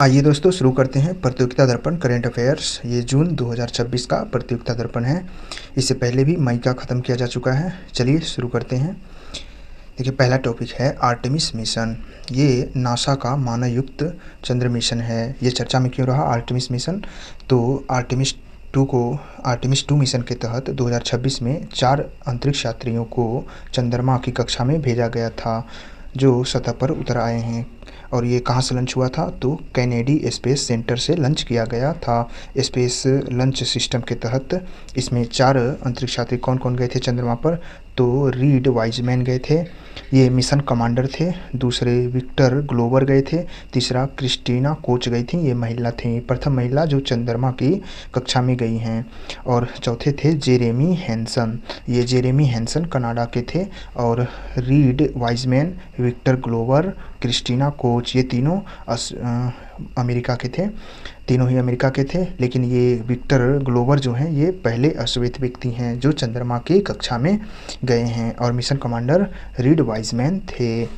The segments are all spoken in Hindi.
आइए दोस्तों शुरू करते हैं प्रतियोगिता दर्पण करेंट अफेयर्स। ये जून 2026 का प्रतियोगिता दर्पण है। इससे पहले भी मई का ख़त्म किया जा चुका है। चलिए शुरू करते हैं। देखिए, पहला टॉपिक है आर्टेमिस मिशन। ये नासा का मानवयुक्त चंद्र मिशन है। ये चर्चा में क्यों रहा आर्टेमिस मिशन? तो आर्टेमिस 2 मिशन के तहत 2026 में 4 अंतरिक्ष यात्रियों को चंद्रमा की कक्षा में भेजा गया था, जो सतह पर उतर आए हैं। और ये कहाँ से लंच हुआ था? तो कैनेडी स्पेस सेंटर से लंच किया गया था। स्पेस लंच सिस्टम के तहत इसमें 4 अंतरिक्ष यात्री कौन कौन गए थे चंद्रमा पर? तो रीड वाइजमैन गए थे, ये मिशन कमांडर थे। दूसरे विक्टर ग्लोवर गए थे। तीसरा क्रिस्टीना कोच गई थी, ये महिला थी, प्रथम महिला जो चंद्रमा की कक्षा में गई हैं। और चौथे थे जेरेमी हैंसन, ये जेरेमी हैंसन कनाडा के थे। और Reid Wiseman, Victor Glover, Christina Koch, ये तीनों अमेरिका के थे। तीनों ही अमेरिका के थे, लेकिन ये विक्टर ग्लोवर जो हैं ये पहले अश्वेत व्यक्ति हैं जो चंद्रमा की कक्षा में गए हैं। और मिशन कमांडर रीड वाइजमैन थे।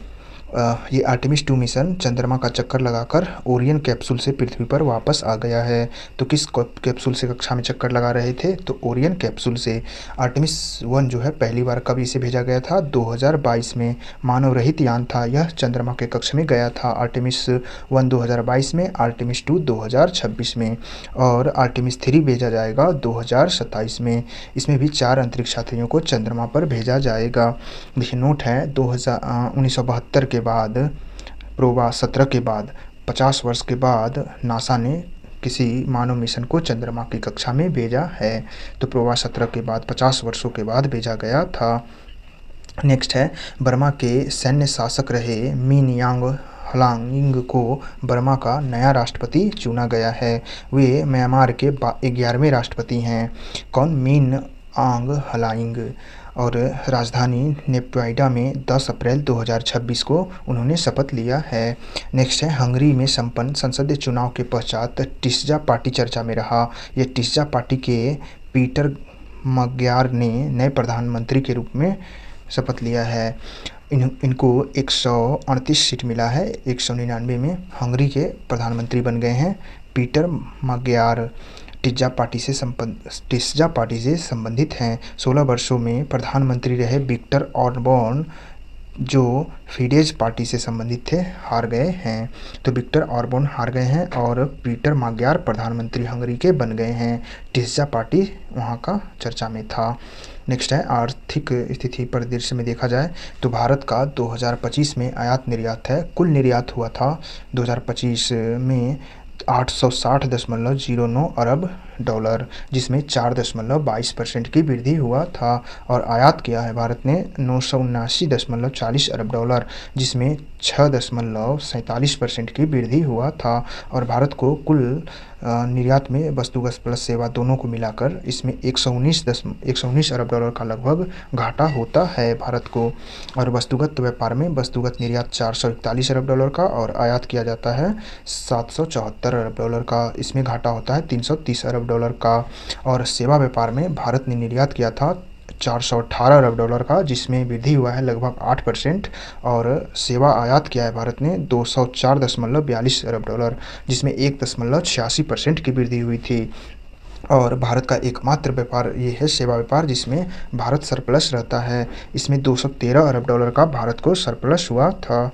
ये आर्टेमिस 2 मिशन चंद्रमा का चक्कर लगाकर ओरियन कैप्सूल से पृथ्वी पर वापस आ गया है। तो किस कैप्सूल से कक्षा में चक्कर लगा रहे थे? तो ओरियन कैप्सूल से। आर्टेमिस 1 जो है पहली बार कब इसे भेजा गया था? 2022 में। मानव रहित यान था यह, चंद्रमा के कक्ष में गया था। आर्टेमिस 1 2022 में, आर्टेमिस 2 2026 में। और आर्टेमिस 3 भेजा जाएगा 2027 में। इसमें भी 4 अंतरिक्ष यात्रियों को चंद्रमा पर भेजा जाएगा। देखिए नोट है, 1972 के बाद, प्रोवा 17 के बाद 50 वर्ष के बाद नासा ने किसी मानव मिशन को चंद्रमा की कक्षा में भेजा है। तो प्रोवा 17 के बाद 50 वर्षों के बाद भेजा गया था। नेक्स्ट है, बर्मा के सैन्य शासक रहे मिन यांग हलांगिंग को बर्मा का नया राष्ट्रपति चुना गया है। वे म्यांमार के 11वें राष्ट्रपति हैं। कौन? मिन आंग हलाइंग। और राजधानी नेपिडा में 10 अप्रैल 2026 को उन्होंने शपथ लिया है। नेक्स्ट है, हंगरी में संपन्न संसदीय चुनाव के पश्चात टिस्जा पार्टी चर्चा में रहा। ये टिस्जा पार्टी के पीटर मग्यार ने नए प्रधानमंत्री के रूप में शपथ लिया है। इनको 138 सीट मिला है 199 में। हंगरी के प्रधानमंत्री बन गए हैं पीटर मग्यार। टिस्जा पार्टी से संबंधित हैं। 16 वर्षों में प्रधानमंत्री रहे विक्टर ऑरबॉन, जो फिडेज पार्टी से संबंधित थे, हार गए हैं। तो विक्टर ऑरबॉन हार गए हैं और पीटर मग्यार प्रधानमंत्री हंगरी के बन गए हैं। टिस्जा पार्टी वहाँ का चर्चा में था। नेक्स्ट है, आर्थिक स्थिति परिदृश्य में देखा जाए तो भारत का 2025 में आयात निर्यात है। कुल निर्यात हुआ था 2025 में 860.09 अरब डॉलर, जिसमें 4.22% की वृद्धि हुआ था। और आयात किया है भारत ने 979.40 अरब डॉलर, जिसमें 6.47% की वृद्धि हुआ था। और भारत को कुल निर्यात में वस्तुगत प्लस सेवा दोनों को मिलाकर इसमें 119 अरब डॉलर का लगभग घाटा होता है भारत को। और वस्तुगत व्यापार में वस्तुगत निर्यात 441 अरब डॉलर का और आयात किया जाता है 774 अरब डॉलर का। इसमें घाटा होता है 330 अरब डॉलर का। और सेवा व्यापार में भारत ने निर्यात किया था 418 अरब डॉलर का, जिसमें वृद्धि हुआ है लगभग 8%। और सेवा आयात किया है भारत ने 204.42 अरब डॉलर, जिसमें 1.86% की वृद्धि हुई थी। और भारत का एकमात्र व्यापार ये है सेवा व्यापार, जिसमें भारत सरप्लस रहता है। इसमें 213 अरब डॉलर का भारत को सरप्लस हुआ था।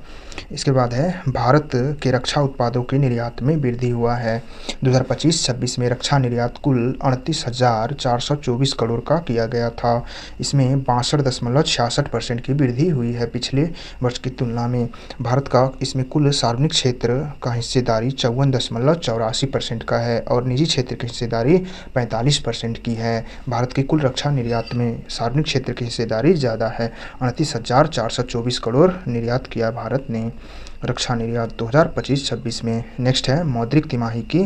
इसके बाद है, भारत के रक्षा उत्पादों के निर्यात में वृद्धि हुआ है। 2025-26 में रक्षा निर्यात कुल 38,424 करोड़ का किया गया था। इसमें 62.66% की वृद्धि हुई है पिछले वर्ष की तुलना में। भारत का इसमें कुल सार्वजनिक क्षेत्र का हिस्सेदारी 54.84% का है और निजी क्षेत्र की हिस्सेदारी 45% की है। भारत की कुल रक्षा निर्यात में सार्वजनिक क्षेत्र की हिस्सेदारी ज़्यादा है। 38,424 करोड़ निर्यात किया भारत ने रक्षा निर्यात 2025-26 में। नेक्स्ट है, मौद्रिक तिमाही की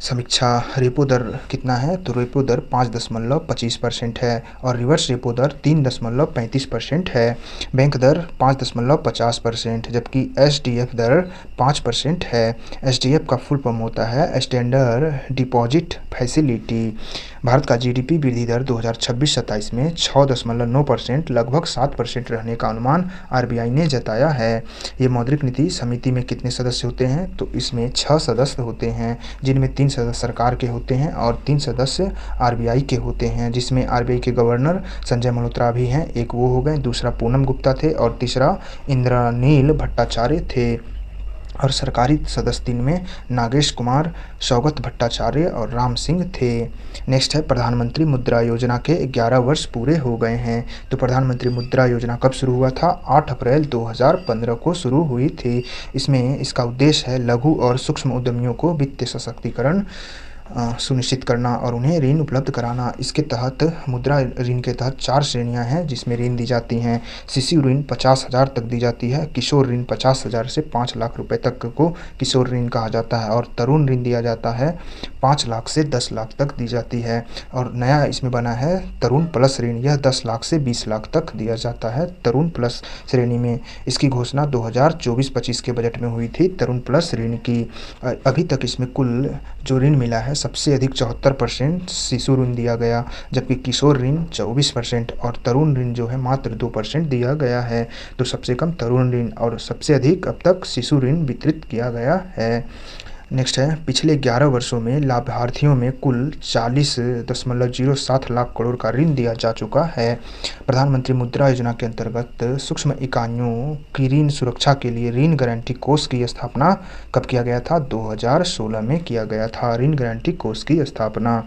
समीक्षा रेपो दर कितना है, तो रेपो दर 5.25% है और रिवर्स रेपो दर 3.35% है। बैंक दर 5.50%, जबकि एसडीएफ दर 5% है। एसडीएफ का फुल फॉर्म होता है स्टैंडर्ड डिपॉजिट फैसिलिटी। भारत का जीडीपी वृद्धि दर 2026-27 में 6.9%, लगभग 7% रहने का अनुमान आरबीआई ने जताया है। ये मौद्रिक नीति समिति में कितने सदस्य होते हैं, तो इसमें 6 सदस्य होते हैं, जिनमें 3 सदस्य सरकार के होते हैं और 3 सदस्य आरबीआई के होते हैं, जिसमें आरबीआई के गवर्नर संजय मल्होत्रा भी हैं, एक वो हो गए, दूसरा पूनम गुप्ता थे और तीसरा इंद्रनील भट्टाचार्य थे। और सरकारी सदस्य 3 में नागेश कुमार, सौगत भट्टाचार्य और राम सिंह थे। नेक्स्ट है प्रधानमंत्री मुद्रा योजना के 11 वर्ष पूरे हो गए हैं। तो प्रधानमंत्री मुद्रा योजना कब शुरू हुआ था, 8 अप्रैल 2015 को शुरू हुई थी। इसमें इसका उद्देश्य है लघु और सूक्ष्म उद्यमियों को वित्तीय सशक्तिकरण सुनिश्चित करना और उन्हें ऋण उपलब्ध कराना। इसके तहत मुद्रा ऋण के तहत 4 श्रेणियां हैं जिसमें ऋण दी जाती हैं। शिशु ऋण 50,000 तक दी जाती है, किशोर ऋण 50,000 से 5 लाख रुपए तक को किशोर ऋण कहा जाता है और तरुण ऋण दिया जाता है 5 लाख से 10 लाख तक दी जाती है। और नया इसमें बना है तरुण प्लस ऋण, यह 10 लाख से 20 लाख तक दिया जाता है तरुण प्लस श्रेणी में। इसकी घोषणा 2024-25 के बजट में हुई थी तरुण प्लस ऋण की। अभी तक इसमें कुल जो ऋण मिला है सबसे अधिक 74% शिशु ऋण दिया गया, जबकि किशोर ऋण 24% और तरुण ऋण जो है मात्र 2% दिया गया है। तो सबसे कम तरुण ऋण और सबसे अधिक अब तक शिशु ऋण वितरित किया गया है। नेक्स्ट है पिछले 11 वर्षों में लाभार्थियों में कुल 40.07 लाख करोड़ का ऋण दिया जा चुका है। प्रधानमंत्री मुद्रा योजना के अंतर्गत सूक्ष्म इकाइयों की ऋण सुरक्षा के लिए ऋण गारंटी कोष की स्थापना कब किया गया था, 2016 में किया गया था ऋण गारंटी कोष की स्थापना।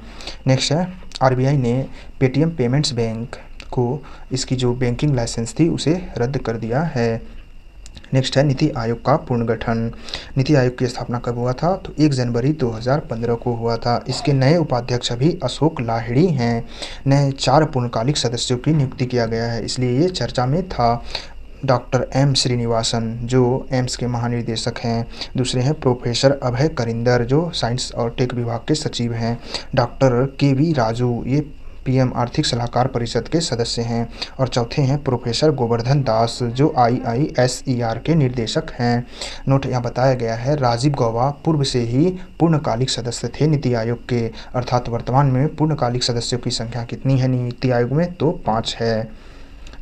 नेक्स्ट है आरबीआई ने पेटीएम पेमेंट्स बैंक को इसकी जो बैंकिंग लाइसेंस थी उसे रद्द कर दिया है। नेक्स्ट है नीति आयोग का पुनर्गठन। नीति आयोग की स्थापना कब हुआ था, तो 1 जनवरी 2015 को हुआ था। इसके नए उपाध्यक्ष अभी अशोक लाहिड़ी हैं। नए 4 पूर्णकालिक सदस्यों की नियुक्ति किया गया है, इसलिए ये चर्चा में था। डॉक्टर एम श्रीनिवासन जो एम्स के महानिदेशक हैं। दूसरे हैं प्रोफेसर अभय करिंदर जो साइंस और टेक विभाग के सचिव हैं। डॉक्टर के वी राजू ये पीएम आर्थिक सलाहकार परिषद के सदस्य हैं। और चौथे हैं प्रोफेसर गोवर्धन दास जो आईआईएसईआर के निर्देशक हैं। नोट यहाँ बताया गया है राजीव गौबा पूर्व से ही पूर्णकालिक सदस्य थे नीति आयोग के, अर्थात वर्तमान में पूर्णकालिक सदस्यों की संख्या कितनी है नीति आयोग में, तो 5 है।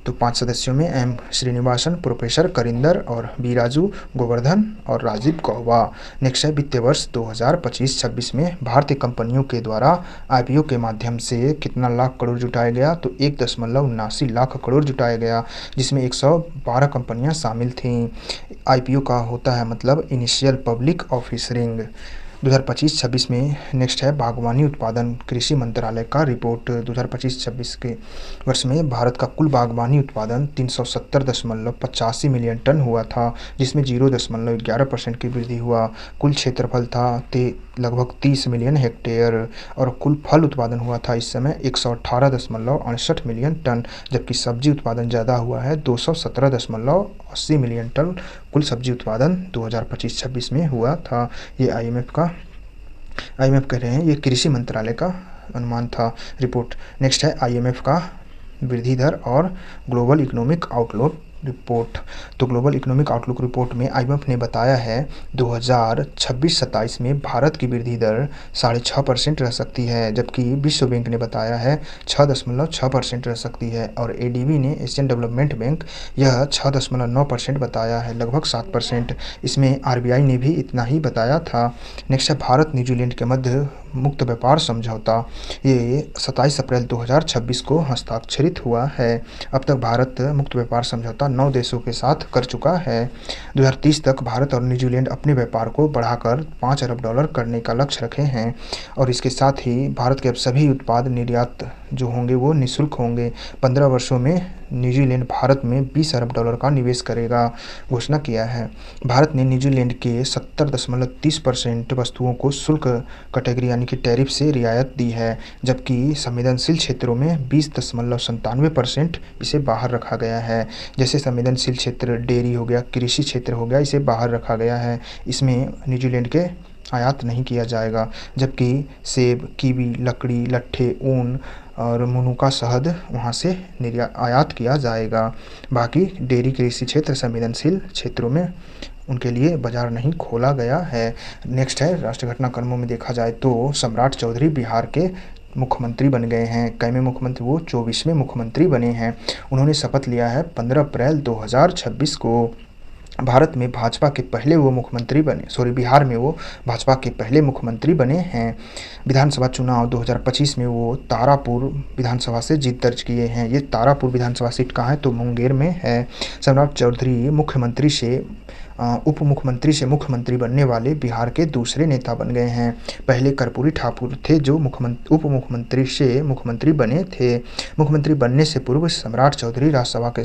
तो 5 सदस्यों में एम श्रीनिवासन, प्रोफेसर करिंदर और बी राजू, गोवर्धन और राजीव गौबा। नेक्स्ट है वित्तीय वर्ष 2025-26 में भारतीय कंपनियों के द्वारा आईपीओ के माध्यम से कितना लाख करोड़ जुटाया गया, तो 1.79 लाख करोड़ जुटाया गया, जिसमें 112 कंपनियां शामिल थीं। आईपीओ का होता है मतलब इनिशियल पब्लिक ऑफरिंग। 2025-26 में नेक्स्ट है बागवानी उत्पादन। कृषि मंत्रालय का रिपोर्ट 2025-26 के वर्ष में भारत का कुल बागवानी उत्पादन 370.85 मिलियन टन हुआ था, जिसमें 0.11% की वृद्धि हुआ। कुल क्षेत्रफल था लगभग 30 मिलियन हेक्टेयर और कुल फल उत्पादन हुआ था इस समय 118.68 मिलियन टन, जबकि सब्जी उत्पादन ज़्यादा हुआ है 217.80 मिलियन टन कुल सब्जी उत्पादन 2025-26 में हुआ था। ये आईएमएफ कह रहे हैं, ये कृषि मंत्रालय का अनुमान था रिपोर्ट। नेक्स्ट है आईएमएफ का वृद्धि दर और ग्लोबल इकोनॉमिक आउटलुक रिपोर्ट। तो ग्लोबल इकोनॉमिक आउटलुक रिपोर्ट में आईएमएफ ने बताया है 2026-27 में भारत की वृद्धि दर 6.5% रह सकती है, जबकि विश्व बैंक ने बताया है 6.6% रह सकती है और एडीबी ने एशियन डेवलपमेंट बैंक यह 6.9% बताया है, लगभग 7%। इसमें आरबीआई ने भी इतना ही बताया था। नेक्स्ट है भारत न्यूजीलैंड के मध्य मुक्त व्यापार समझौता। ये 27 अप्रैल 2026 को हस्ताक्षरित हुआ है। अब तक भारत मुक्त व्यापार समझौता 9 देशों के साथ कर चुका है। 2030 तक भारत और न्यूजीलैंड अपने व्यापार को बढ़ाकर $5 अरब करने का लक्ष्य रखे हैं और इसके साथ ही भारत के अब सभी उत्पाद निर्यात जो होंगे वो निःशुल्क होंगे। 15 वर्षों में न्यूजीलैंड भारत में $20 अरब का निवेश करेगा घोषणा किया है। भारत ने न्यूजीलैंड के 70.30% वस्तुओं को शुल्क कैटेगरी यानी कि टैरिफ से रियायत दी है, जबकि संवेदनशील क्षेत्रों में 20.97% इसे बाहर रखा गया है। जैसे संवेदनशील क्षेत्र डेयरी हो गया, कृषि क्षेत्र हो गया, इसे बाहर रखा गया है। इसमें न्यूजीलैंड के आयात नहीं किया जाएगा, जबकि सेब, कीवी, लकड़ी, लट्ठे, ऊन और मनुका शहद वहाँ से आयात किया जाएगा। बाकी डेयरी कृषि क्षेत्र संवेदनशील क्षेत्रों में उनके लिए बाजार नहीं खोला गया है। नेक्स्ट है राष्ट्रीय घटनाक्रमों में देखा जाए तो सम्राट चौधरी बिहार के मुख्यमंत्री बन गए हैं। कैमे मुख्यमंत्री? वो 24वें मुख्यमंत्री बने हैं। उन्होंने शपथ लिया है 15 अप्रैल 2026 को। भारत में भाजपा के पहले वो मुख्यमंत्री बने, बिहार में वो भाजपा के पहले मुख्यमंत्री बने हैं। विधानसभा चुनाव 2025 में वो तारापुर विधानसभा से जीत दर्ज किए हैं। ये तारापुर विधानसभा सीट कहाँ है? तो मुंगेर में है। सम्राट चौधरी मुख्यमंत्री से उप मुख्यमंत्री से मुख्यमंत्री बनने वाले बिहार के दूसरे नेता बन गए हैं। पहले कर्पूरी ठाकुर थे जो उप मुख्यमंत्री से मुख्यमंत्री बने थे। मुख्यमंत्री बनने से पूर्व सम्राट चौधरी राज्यसभा के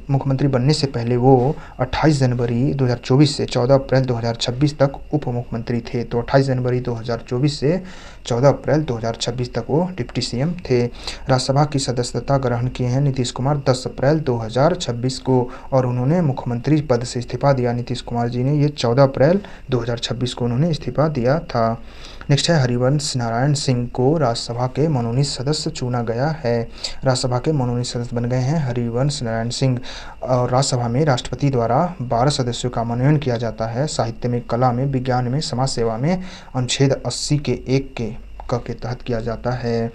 मुख्यमंत्री बनने से पहले वो 28 जनवरी 2024 से 14 अप्रैल 2026 तक उप मुख्यमंत्री थे। तो 28 जनवरी 2024 से 14 अप्रैल 2026 तक वो डिप्टी सीएम थे। राज्यसभा की सदस्यता ग्रहण किए हैं नीतीश कुमार 10 अप्रैल 2026 को, और उन्होंने मुख्यमंत्री पद से इस्तीफा दिया। नीतीश कुमार जी ने ये 14 अप्रैल 2026 को उन्होंने इस्तीफा दिया था। नेक्स्ट है हरिवंश नारायण सिंह को राज्यसभा के मनोनीत सदस्य चुना गया है। राज्यसभा के मनोनीत सदस्य बन गए हैं हरिवंश नारायण सिंह। और राज्यसभा में राष्ट्रपति द्वारा 12 सदस्यों का मनोनयन किया जाता है। साहित्य में, कला में, विज्ञान में, समाज सेवा में अनुच्छेद 80 के 1 के तहत किया जाता है।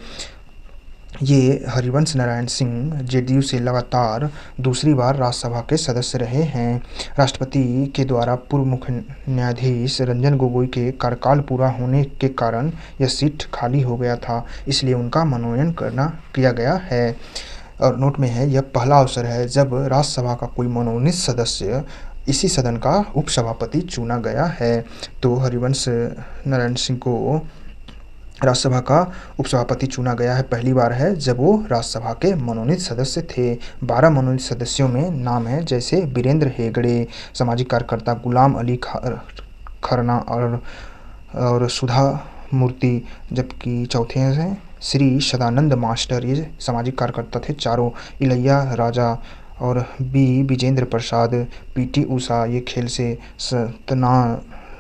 ये हरिवंश नारायण सिंह जेडीयू से लगातार दूसरी बार राज्यसभा के सदस्य रहे हैं। राष्ट्रपति के द्वारा पूर्व मुख्य न्यायाधीश रंजन गोगोई के कार्यकाल पूरा होने के कारण यह सीट खाली हो गया था, इसलिए उनका मनोनयन किया गया है। और नोट में है, यह पहला अवसर है जब राज्यसभा का कोई मनोनीत सदस्य इसी सदन का उपसभापति चुना गया है। तो हरिवंश नारायण सिंह को राज्यसभा का उपसभापति चुना गया है, पहली बार है जब वो राज्यसभा के मनोनीत सदस्य थे। 12 मनोनीत सदस्यों में नाम है जैसे वीरेंद्र हेगड़े, सामाजिक कार्यकर्ता गुलाम अली खरना और सुधा मूर्ति, जबकि चौथे हैं श्री सदानंद मास्टर, ये सामाजिक कार्यकर्ता थे चारों। इलैया राजा और बी विजेंद्र प्रसाद, पीटी उषा ये खेल से,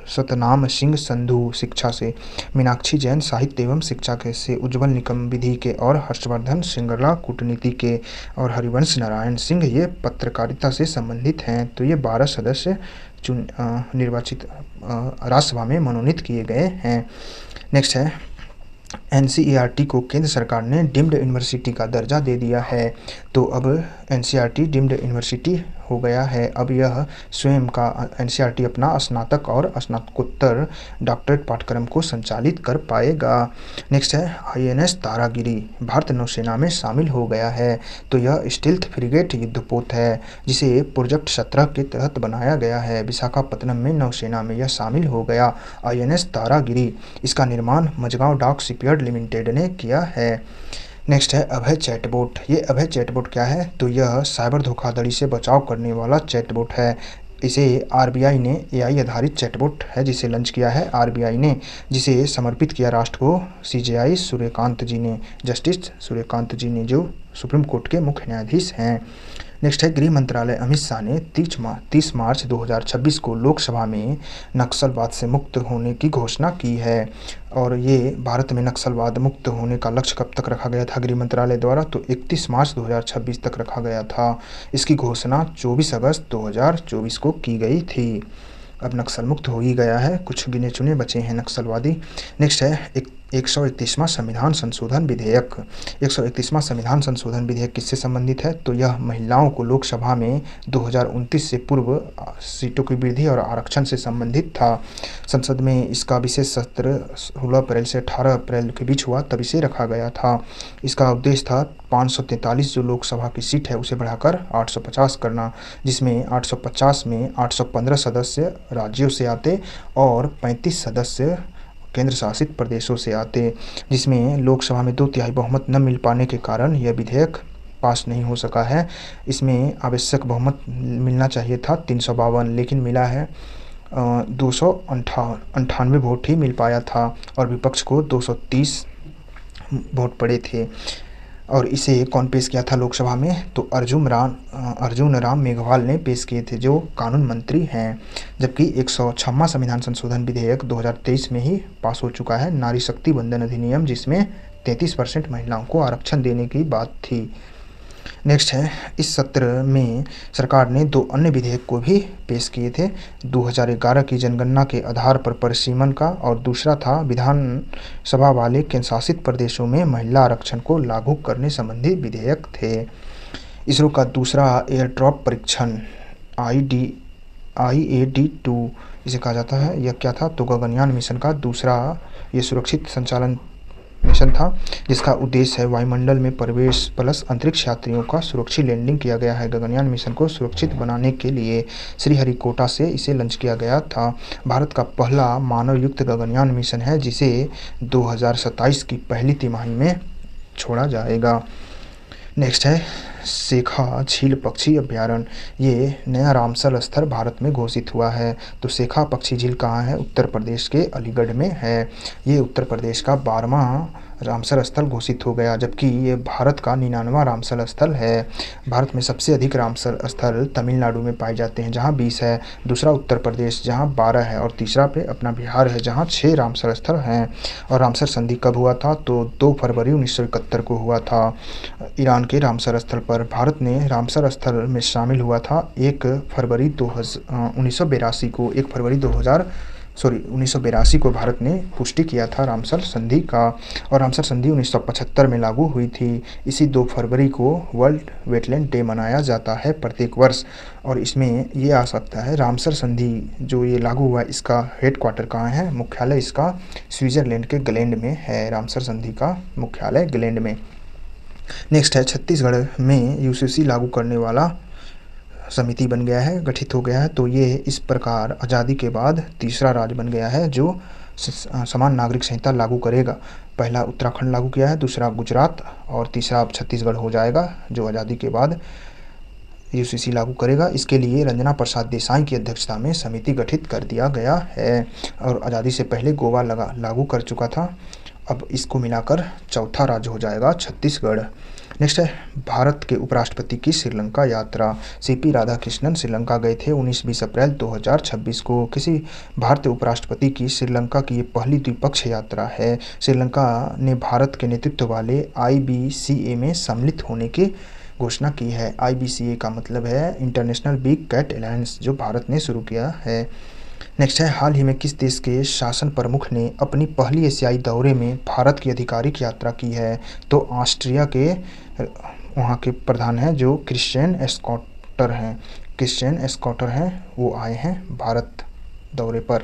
सतनाम सिंह संधू शिक्षा से, मीनाक्षी जैन साहित्य एवं शिक्षा के से, उज्ज्वल निकम विधि के और हर्षवर्धन श्रृंगला कूटनीति के, और हरिवंश नारायण सिंह ये पत्रकारिता से संबंधित हैं। तो ये 12 सदस्य निर्वाचित राज्यसभा में मनोनीत किए गए हैं। नेक्स्ट है एनसीईआरटी को केंद्र सरकार ने डीम्ड यूनिवर्सिटी का दर्जा दे दिया है। तो अब एनसीईआरटी डीम्ड यूनिवर्सिटी हो गया है। अब यह स्वयं का एनसीईआरटी अपना स्नातक और स्नातकोत्तर डॉक्टरेट पाठ्यक्रम को संचालित कर पाएगा। नेक्स्ट है आईएनएस तारागिरी भारत नौसेना में शामिल हो गया है। तो यह स्टील्थ फ्रिगेट युद्धपोत है जिसे प्रोजेक्ट 17 के तहत बनाया गया है। विशाखापत्तनम में नौसेना में यह शामिल हो गया आईएनएस तारागिरी। इसका निर्माण मझगांव डॉक शिपयार्ड लिमिटेड ने किया है। नेक्स्ट है अभय चैटबोट। ये अभय चैटबोट क्या है? तो यह साइबर धोखाधड़ी से बचाव करने वाला चैटबोट है। इसे आरबीआई ने एआई आधारित चैटबोट है जिसे लॉन्च किया है आरबीआई ने, जिसे समर्पित किया राष्ट्र को सीजेआई सूर्यकांत जी ने, जस्टिस सूर्यकांत जी ने, जो सुप्रीम कोर्ट के मुख्य न्यायाधीश हैं। नेक्स्ट है गृह मंत्रालय अमित शाह ने 30 मार्च 2026 को लोकसभा में नक्सलवाद से मुक्त होने की घोषणा की है। और ये भारत में नक्सलवाद मुक्त होने का लक्ष्य कब तक रखा गया था गृह मंत्रालय द्वारा? तो 31 मार्च 2026 तक रखा गया था। इसकी घोषणा 24 अगस्त 2024 को की गई थी। अब नक्सल मुक्त हो ही गया है, कुछ गिने चुने बचे हैं नक्सलवादी। नेक्स्ट है 131वां संविधान संशोधन विधेयक। 131वां संविधान संशोधन विधेयक किससे संबंधित है? तो यह महिलाओं को लोकसभा में 2029 से पूर्व सीटों की वृद्धि और आरक्षण से संबंधित था। संसद में इसका विशेष सत्र 16 अप्रैल से 18 अप्रैल के बीच हुआ, तब इसे रखा गया था। इसका उद्देश्य था 543 जो लोकसभा की सीट है उसे बढ़ाकर 850 करना, जिसमें 850 में 815 सदस्य राज्यों से आते और 35 सदस्य केंद्र शासित प्रदेशों से आते, जिसमें लोकसभा में 2/3 बहुमत न मिल पाने के कारण यह विधेयक पास नहीं हो सका है। इसमें आवश्यक बहुमत मिलना चाहिए था 352, लेकिन मिला है 298 वोट ही मिल पाया था और विपक्ष को 230 वोट पड़े थे। और इसे कौन पेश किया था लोकसभा में? तो अर्जुन राम मेघवाल ने पेश किए थे, जो कानून मंत्री हैं। जबकि 106वां संविधान संशोधन विधेयक 2023 में ही पास हो चुका है, नारी शक्ति वंदन अधिनियम, जिसमें 33% महिलाओं को आरक्षण देने की बात थी। नेक्स्ट है, इस सत्र में सरकार ने 2 अन्य विधेयक को भी पेश किए थे। 2011 की जनगणना के आधार पर परिसीमन का, और दूसरा था विधानसभा वाले केंद्रशासित प्रदेशों में महिला आरक्षण को लागू करने संबंधी विधेयक थे। इसरो का दूसरा एयरड्रॉप परीक्षण IAD-2 इसे कहा जाता है, यह क्या था? तो गगनयान मिशन का दूसरा ये सुरक्षित संचालन मिशन था, जिसका उद्देश्य है वायुमंडल में प्रवेश प्लस अंतरिक्ष यात्रियों का सुरक्षित लैंडिंग किया गया है। गगनयान मिशन को सुरक्षित बनाने के लिए श्रीहरिकोटा से इसे लॉन्च किया गया था। भारत का पहला मानव युक्त गगनयान मिशन है, जिसे 2027 की पहली तिमाही में छोड़ा जाएगा। नेक्स्ट है, शेखा झील पक्षी अभ्यारण्य, ये नया रामसर स्थल भारत में घोषित हुआ है। तो शेखा पक्षी झील कहाँ है? उत्तर प्रदेश के अलीगढ़ में है। ये उत्तर प्रदेश का 12वां रामसर स्थल घोषित हो गया, जबकि ये भारत का 99वां रामसर स्थल है। भारत में सबसे अधिक रामसर स्थल तमिलनाडु में पाए जाते हैं, जहाँ 20 है, दूसरा उत्तर प्रदेश जहाँ 12 है, और तीसरा पे अपना बिहार है, जहाँ 6 रामसर स्थल हैं। और रामसर संधि कब हुआ था? तो 2 फरवरी 1971 को हुआ था। ईरान के रामसर स्थल पर भारत ने रामसर स्थल में शामिल हुआ था 1 फरवरी 1982 को। 1 फरवरी 1982 को भारत ने पुष्टि किया था रामसर संधि का, और रामसर संधि 1975 में लागू हुई थी। इसी 2 फरवरी को वर्ल्ड वेटलैंड डे मनाया जाता है प्रत्येक वर्ष। और इसमें ये आ सकता है, रामसर संधि जो ये लागू हुआ, इसका हेडक्वार्टर कहाँ है? मुख्यालय इसका स्विट्जरलैंड के ग्लैंड में है। रामसर संधि का मुख्यालय ग्लैंड में। नेक्स्ट है, छत्तीसगढ़ में यूसीसी लागू करने वाला समिति बन गया है, गठित हो गया है। तो ये इस प्रकार आज़ादी के बाद तीसरा राज्य बन गया है जो समान नागरिक संहिता लागू करेगा। पहला उत्तराखंड लागू किया है, दूसरा गुजरात, और तीसरा अब छत्तीसगढ़ हो जाएगा, जो आज़ादी के बाद यूसीसी लागू करेगा। इसके लिए रंजना प्रसाद देसाई की अध्यक्षता में समिति गठित कर दिया गया है। और आज़ादी से पहले गोवा लागू कर चुका था, अब इसको मिलाकर चौथा राज्य हो जाएगा छत्तीसगढ़। नेक्स्ट है, भारत के उपराष्ट्रपति की श्रीलंका यात्रा। सीपी राधाकृष्णन श्रीलंका गए थे 19-20 अप्रैल 2026 को। किसी भारतीय उपराष्ट्रपति की श्रीलंका की ये पहली द्विपक्षीय यात्रा है। श्रीलंका ने भारत के नेतृत्व वाले IBCA में सम्मिलित होने की घोषणा की है। IBCA का मतलब है इंटरनेशनल बिग कैट अलायंस, जो भारत ने शुरू किया है। नेक्स्ट है, हाल ही में किस देश के शासन प्रमुख ने अपनी पहली एशियाई दौरे में भारत की आधिकारिक यात्रा की है? तो ऑस्ट्रिया के वहाँ के प्रधान हैं, जो क्रिश्चियन एस्कॉटर हैं, वो आए हैं भारत दौरे पर।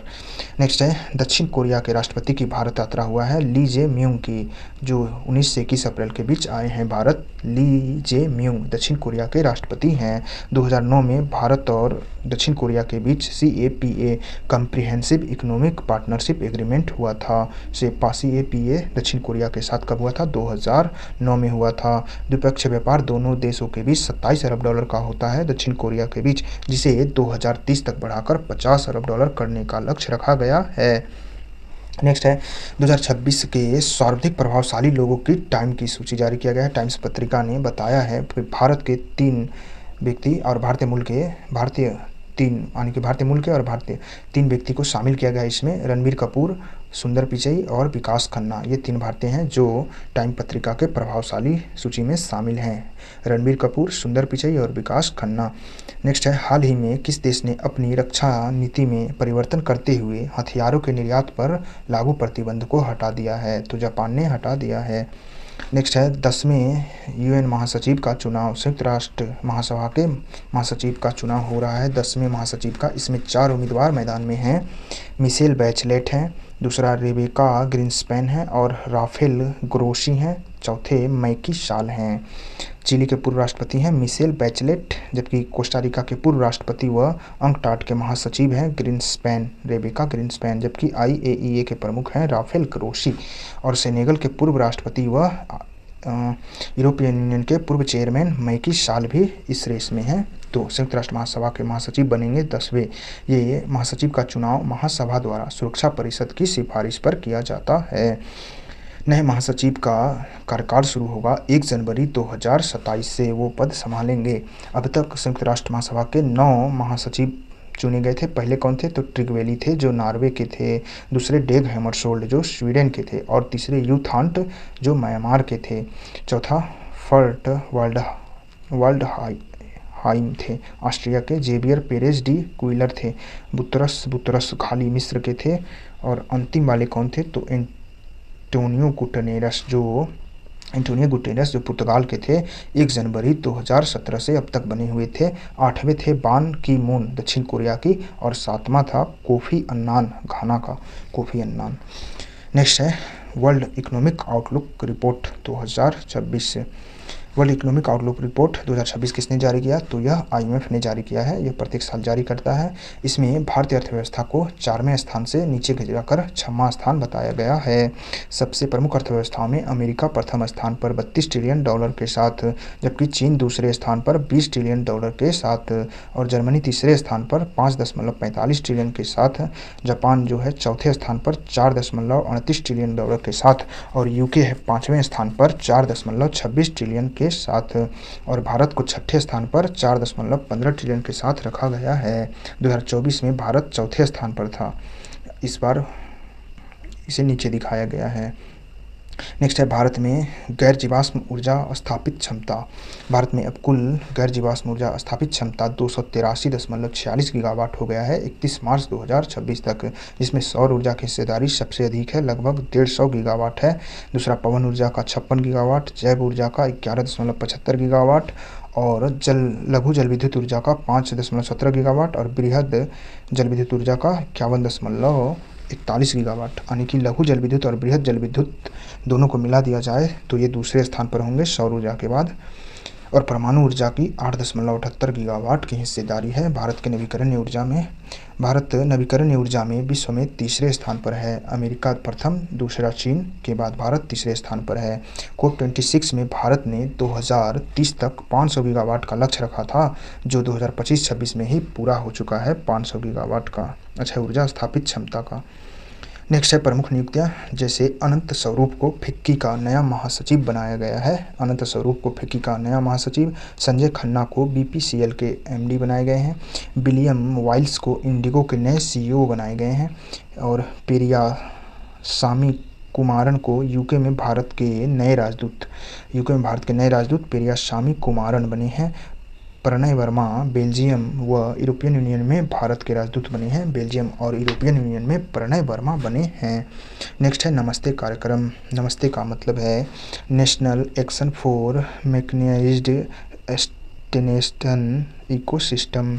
नेक्स्ट है, दक्षिण कोरिया के राष्ट्रपति की भारत यात्रा हुआ है ली जे म्यूंग की, जो 19 से 21 अप्रैल के बीच आए हैं भारत। ली जे म्यूंग दक्षिण कोरिया के राष्ट्रपति हैं। 2009 में भारत और दक्षिण कोरिया के बीच CAPA comprehensive economic partnership agreement हुआ था। CAPA दक्षिण कोरिया के साथ कब हुआ था? 2009 में हुआ था। द्विपक्षीय व्यापार दोनों देशों के बीच $27 अरब का होता है दक्षिण कोरिया के बीच, जिसे 2030 तक बढ़ाकर $50 अरब करने का लक्ष्य रखा गया है। नेक्स्ट है, 2026 के सर्वाधिक प्रभावशाली लोगों की टाइम की सूची जारी किया गया है। टाइम्स पत्रिका ने बताया है कि भारत के 3 व्यक्ति और भारतीय मूल के भारतीय 3 व्यक्ति को शामिल किया गया है इसमें। रणबीर कपूर, सुंदर पिचई और विकास खन्ना, ये 3 भारतीय हैं जो टाइम पत्रिका के प्रभावशाली सूची में शामिल हैं। रणबीर कपूर, सुंदर पिचई और विकास खन्ना। नेक्स्ट है, हाल ही में किस देश ने अपनी रक्षा नीति में परिवर्तन करते हुए हथियारों के निर्यात पर लागू प्रतिबंध को हटा दिया है? तो जापान ने हटा दिया है। नेक्स्ट है, 10वें UN महासचिव का चुनाव। संयुक्त राष्ट्र महासभा के महासचिव का चुनाव हो रहा है, 10वें महासचिव का। इसमें 4 उम्मीदवार मैदान में हैं। मिशेल बैचलेट हैं, दूसरा रेबेका ग्रीन्सपैन है, और राफेल ग्रोसी हैं, चौथे मैकी साल हैं। चिली के पूर्व राष्ट्रपति हैं मिशेल बैचलेट, जबकि कोस्टा रिका के पूर्व राष्ट्रपति व अंकटाड के महासचिव हैं रेबेका ग्रीन्सपैन, जबकि IAEA के प्रमुख हैं राफेल ग्रोसी। और सेनेगल के पूर्व राष्ट्रपति व यूरोपियन यूनियन के पूर्व चेयरमैन मैकी साल भी इस रेस में हैं। तो संयुक्त राष्ट्र महासभा के महासचिव बनेंगे 10वें। ये महासचिव का चुनाव महासभा द्वारा सुरक्षा परिषद की सिफारिश पर किया जाता है। नए महासचिव का कार्यकाल शुरू होगा 1 जनवरी 2027 से वो पद संभालेंगे। अब तक संयुक्त राष्ट्र महासभा के 9 महासचिव चुने गए थे। पहले कौन थे? तो ट्रिगवेली थे जो नॉर्वे के थे, दूसरे डेग हैमरशोल्ड जो स्वीडन के थे और तीसरे यू थांट जो म्यांमार के थे, चौथा फर्ट वर्ल्ड हाइम थे ऑस्ट्रिया के, जेवियर पेरेज डी क्विलर थे, बुतरस खाली मिस्र के थे और अंतिम वाले कौन थे? तो एंटोनियो गुटेरेस जो पुर्तगाल के थे। 1 जनवरी 2017 से अब तक बने हुए थे। 8वें थे बान की मून दक्षिण कोरिया की और 7वां था कोफी अन्नान घाना का कोफी अन्नान। नेक्स्ट है वर्ल्ड इकोनॉमिक आउटलुक रिपोर्ट 2026 से। वर्ल्ड इकोनॉमिक आउटलुक रिपोर्ट 2026 किसने जारी किया? तो यह IMF ने जारी किया है। यह प्रत्येक साल जारी करता है। इसमें भारतीय अर्थव्यवस्था को 4वें स्थान से नीचे गिराकर 6वां स्थान बताया गया है। सबसे प्रमुख अर्थव्यवस्थाओं में अमेरिका प्रथम स्थान पर $32 ट्रिलियन के साथ, जबकि चीन दूसरे स्थान पर $20 ट्रिलियन के साथ और जर्मनी तीसरे स्थान पर 5.45 ट्रिलियन के साथ, जापान जो है चौथे स्थान पर 4.38 ट्रिलियन के साथ और यूके है 5वें स्थान पर 4.26 ट्रिलियन के साथ और भारत को 6ठे स्थान पर 4.15 ट्रिलियन के साथ रखा गया है। 2024 में भारत चौथे स्थान पर था। इस बार इसे नीचे दिखाया गया है। नेक्स्ट है भारत में गैर जीवाश्म ऊर्जा स्थापित क्षमता। भारत में अब कुल गैर जीवाश्म ऊर्जा स्थापित क्षमता 283.46 गीगावाट हो गया है 31 मार्च 2026 तक, जिसमें सौर ऊर्जा की हिस्सेदारी सबसे अधिक है, लगभग 150 गीगावाट है। दूसरा पवन ऊर्जा का 56 गीगावाट, जैव ऊर्जा का 11.75 गीगावाट और लघु जल विद्युत ऊर्जा का 5.17 गीगावाट और बृहद जल विद्युत ऊर्जा का 51.41 गीगावाट, यानी कि लघु जल विद्युत और बृहद जल विद्युत दोनों को मिला दिया जाए तो ये दूसरे स्थान पर होंगे सौर ऊर्जा के बाद। और परमाणु ऊर्जा की 8.78 गीगावाट की हिस्सेदारी है। भारत नवीकरणीय ऊर्जा में विश्व में तीसरे स्थान पर है। अमेरिका प्रथम, दूसरा चीन के बाद भारत तीसरे स्थान पर है। COP26 में भारत ने 2030 तक 500 गीगावाट का लक्ष्य रखा था, जो 2025-26 में ही पूरा हो चुका है 500 गीगावाट का अच्छा ऊर्जा स्थापित क्षमता का। नेक्स्ट है प्रमुख नियुक्तियां, जैसे अनंत स्वरूप को फिक्की का नया महासचिव बनाया गया है। अनंत स्वरूप को फिक्की का नया महासचिव, संजय खन्ना को BPCL के MD बनाए गए हैं, विलियम वाइल्स को इंडिगो के नए CEO बनाए गए हैं और पेरियासामी कुमारन को यूके में भारत के नए राजदूत पेरियासामी कुमारन बने हैं। प्रणय वर्मा बेल्जियम व यूरोपियन यूनियन में भारत के राजदूत बने हैं। बेल्जियम और यूरोपियन यूनियन में प्रणय वर्मा बने हैं। नेक्स्ट है नमस्ते कार्यक्रम। नमस्ते का मतलब है national action for mechanised sustainable ecosystem.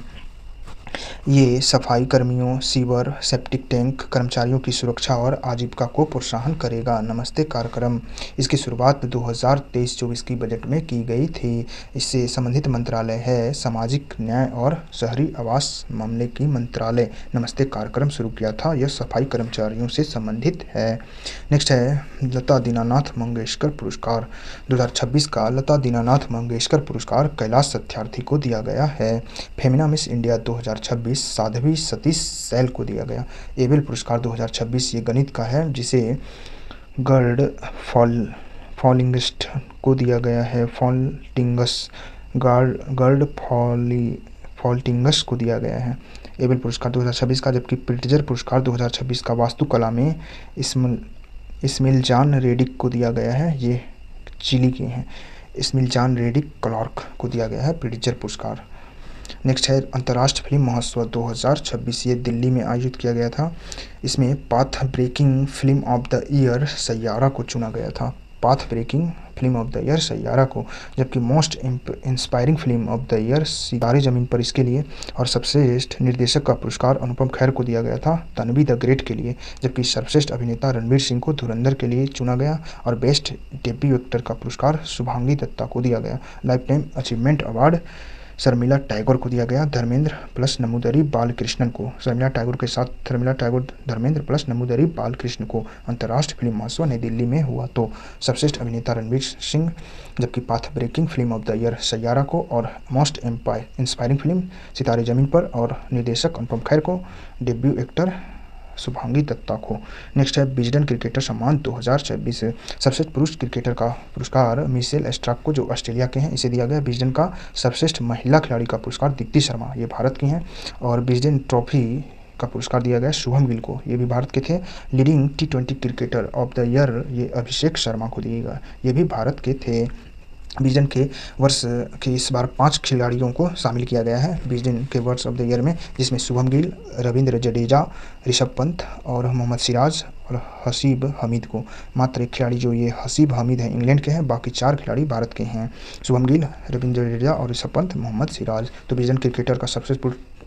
ये सफाई कर्मियों, सीवर, सेप्टिक टैंक कर्मचारियों की सुरक्षा और आजीविका को प्रोत्साहन करेगा। नमस्ते कार्यक्रम इसकी शुरुआत 2023-24 की बजट में की गई थी। इससे संबंधित मंत्रालय है सामाजिक न्याय और शहरी आवास मामले की मंत्रालय। नमस्ते कार्यक्रम शुरू किया था। यह सफाई कर्मचारियों से संबंधित है। नेक्स्ट है लता दीनानाथ मंगेशकर पुरस्कार। 2026 का लता दीनानाथ मंगेशकर पुरस्कार कैलाश सत्यार्थी को दिया गया है। Femina Miss India 2026 Sadhvi Satish Sail को दिया गया। एबेल पुरस्कार 2026 ये गणित का है, जिसे गर्ड फॉलिंगस्ट को दिया गया है। गर्ड फॉल्टिंगस को दिया गया है एबेल पुरस्कार 2026 का। जबकि प्रिट्जर पुरस्कार 2026 का वास्तुकला में इस्मिलजान रेडिक को दिया गया है। ये चिली के हैं। इस्मिलजान रेडिक क्लार्क को दिया गया है प्रिट्जर पुरस्कार। नेक्स्ट है अंतर्राष्ट्रीय फिल्म महोत्सव 2026। ये दिल्ली में आयोजित किया गया था। इसमें path breaking film of the year Saiyaara को चुना गया था। Path breaking film of the year Saiyaara को। जबकि most inspiring film of the year Sitaare Zameen पर इसके लिए और सर्वश्रेष्ठ निर्देशक का पुरस्कार अनुपम खेर को दिया गया था तन्वी द ग्रेट के लिए। जबकि सर्वश्रेष्ठ अभिनेता रणवीर सिंह को धुरंधर के लिए चुना गया और बेस्ट डेब्यू एक्टर का पुरस्कार शुभांगी दत्ता को दिया गया। Life time achievement award Sharmila Tagore को दिया गया। धर्मेंद्र प्लस नमूदरी बालकृष्णन को। शर्मिला टैगोर के साथ शर्मिला टैगोर, धर्मेंद्र प्लस नमूदरी बालकृष्ण को अंतर्राष्ट्रीय फिल्म महोत्सव नई दिल्ली में हुआ। तो सर्वश्रेष्ठ अभिनेता रणवीर सिंह, जबकि path breaking film of the year Saiyaara को और मोस्ट इंस्पायरिंग फिल्म सितारे ज़मीन पर और निर्देशक अनुपम खेर को, डेब्यू एक्टर शुभांगी दत्ता को। नेक्स्ट है विजडन क्रिकेटर सम्मान 2026, सर्वश्रेष्ठ पुरुष क्रिकेटर का पुरस्कार मिशेल स्टार्क को, जो ऑस्ट्रेलिया के हैं, इसे दिया गया। विजडन का सर्वश्रेष्ठ महिला खिलाड़ी का पुरस्कार दीप्ति शर्मा, ये भारत की हैं। और विजडन ट्रॉफी का पुरस्कार दिया गया शुभम गिल को, ये भी भारत के थे। Leading T20 cricketer of the year ये अभिषेक शर्मा को दिएगा, ये भी भारत के थे। विजडन के वर्ष के इस बार 5 खिलाड़ियों को शामिल किया गया है विजडन के वर्ष ऑफ द ईयर में, जिसमें शुभम गिल, रविंद्र जडेजा, ऋषभ पंत और मोहम्मद सिराज और हसीब हमीद को। मात्र एक खिलाड़ी जो ये हसीब हमीद है इंग्लैंड के हैं, बाकी 4 खिलाड़ी भारत के हैं, शुभम गिल, रविंद्र जडेजा और ऋषभ पंत, मोहम्मद सिराज। तो विजडन क्रिकेटर का सबसे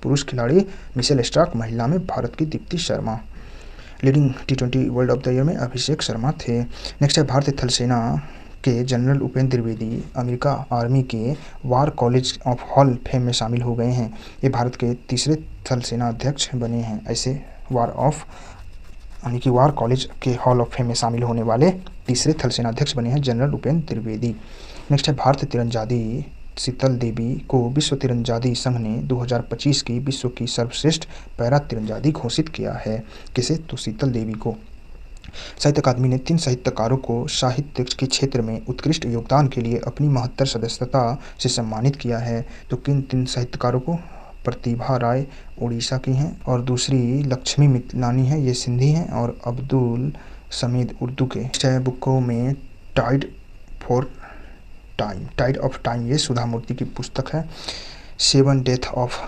पुरुष खिलाड़ी मिशेल स्टार्क, महिला में भारत की Deepti Sharma. Leading T20 world of the year में अभिषेक शर्मा थे। नेक्स्ट है भारतीय थल सेना के general Upendra Dwivedi America army के वार कॉलेज ऑफ हॉल फेम में शामिल हो गए हैं। ये भारत के तीसरे थल सेना अध्यक्ष बने हैं। ऐसे वार कॉलेज के हॉल ऑफ फेम में शामिल होने वाले तीसरे थल सेना अध्यक्ष बने हैं जनरल उपेंद्र द्विवेदी। नेक्स्ट है भारतीय तीरंदाजी शीतल देवी को विश्व तीरंदाजी संघ ने 2025 की विश्व की सर्वश्रेष्ठ पैरा तीरंदाजी घोषित किया है। किसे? तो शीतल देवी को। साहित्य अकादमी ने 3 साहित्यकारों को साहित्य के क्षेत्र में उत्कृष्ट योगदान के लिए अपनी महत्तर सदस्यता से सम्मानित किया है। तो किन 3 साहित्यकारों को? प्रतिभा राय उड़ीसा की हैं, और दूसरी लक्ष्मी मितलानी है, ये सिंधी हैं, और अब्दुल समीद उर्दू के। बुकों में टाइड ऑफ टाइम ये सुधा मूर्ति की पुस्तक है। 7 डेथ ऑफ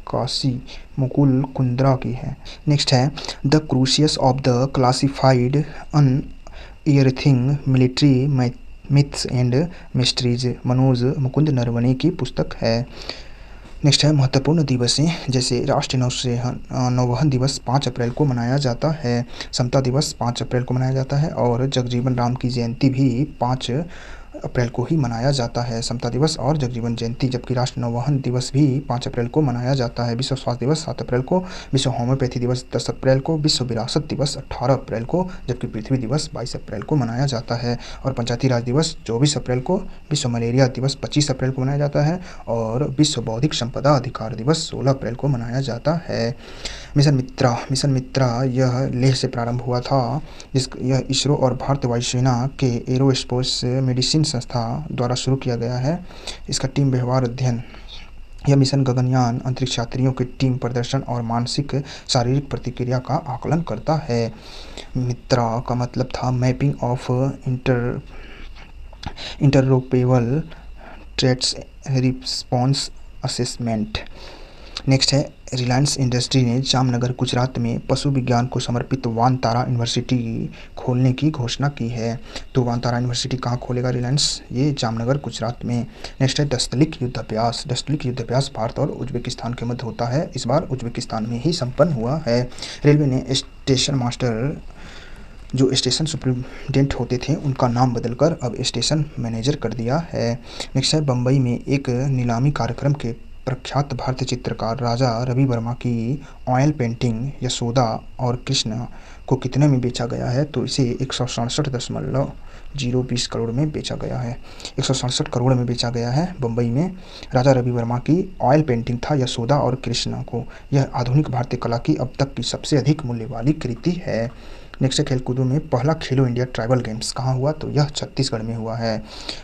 काशी मुकुल कुंद्रा की है। नेक्स्ट है the curious of the classified unearthing military myths and mysteries, Manoj Mukund Naravane की पुस्तक है। नेक्स्ट है महत्वपूर्ण दिवसें, जैसे राष्ट्रीय नौवहन दिवस 5 अप्रैल को मनाया जाता है, समता दिवस 5 अप्रैल को मनाया जाता है, और जगजीवन राम की जयंती भी 5 अप्रैल को ही मनाया जाता है, समता दिवस और जगजीवन जयंती। जबकि राष्ट्रीय नौवहन दिवस भी 5 अप्रैल को मनाया जाता है। विश्व स्वास्थ्य दिवस 7 अप्रैल को, विश्व होम्योपैथी दिवस 10 अप्रैल को, विश्व विरासत दिवस 18 अप्रैल को, जबकि पृथ्वी दिवस 22 अप्रैल को मनाया जाता है। और पंचायती राज दिवस 24 अप्रैल को, विश्व मलेरिया दिवस 25 अप्रैल को मनाया जाता है, और विश्व बौद्धिक संपदा अधिकार दिवस 16 अप्रैल को मनाया जाता है। मिशन मित्रा यह लेह से प्रारंभ हुआ था, यह इसरो और भारतीय वायुसेना के एरोस्पेस मेडिसिन संस्था द्वारा शुरू किया गया है। इसका टीम व्यवहार अध्ययन, यह मिशन गगनयान अंतरिक्ष यात्रियों के टीम प्रदर्शन और मानसिक शारीरिक प्रतिक्रिया का आकलन करता है। मित्रा का मतलब था mapping of interoperable traits response assessment. Next है रिलायंस इंडस्ट्री ने जामनगर गुजरात में पशु विज्ञान को समर्पित वानतारा यूनिवर्सिटी खोलने की घोषणा की है। तो वानतारा यूनिवर्सिटी कहाँ खोलेगा रिलायंस? ये जामनगर गुजरात में। नेक्स्ट है दस्तलिक युद्धाभ्यास। दस्तलिक युद्धाभ्यास भारत और उज्बेकिस्तान के मध्य होता है, इस बार उज्बेकिस्तान में ही संपन्न हुआ है। रेलवे ने स्टेशन मास्टर, जो स्टेशन सुपरिटेंडेंट होते थे, उनका नाम बदलकर अब स्टेशन मैनेजर कर दिया है। नेक्स्ट है बम्बई में एक नीलामी कार्यक्रम के प्रख्यात भारतीय चित्रकार राजा रवि वर्मा की ऑयल पेंटिंग यशोदा और कृष्ण को कितने में बेचा गया है? तो इसे 167.020 करोड़ में बेचा गया है। 167 करोड़ में बेचा गया है बम्बई में। राजा रवि वर्मा की ऑयल पेंटिंग था यशोदा और कृष्ण को। यह आधुनिक भारतीय कला की अब तक की सबसे अधिक मूल्य वाली कृति है। नेक्स्ट खेलकूदों में पहला खेलो इंडिया ट्राइबल गेम्स कहाँ हुआ? तो यह छत्तीसगढ़ में हुआ है,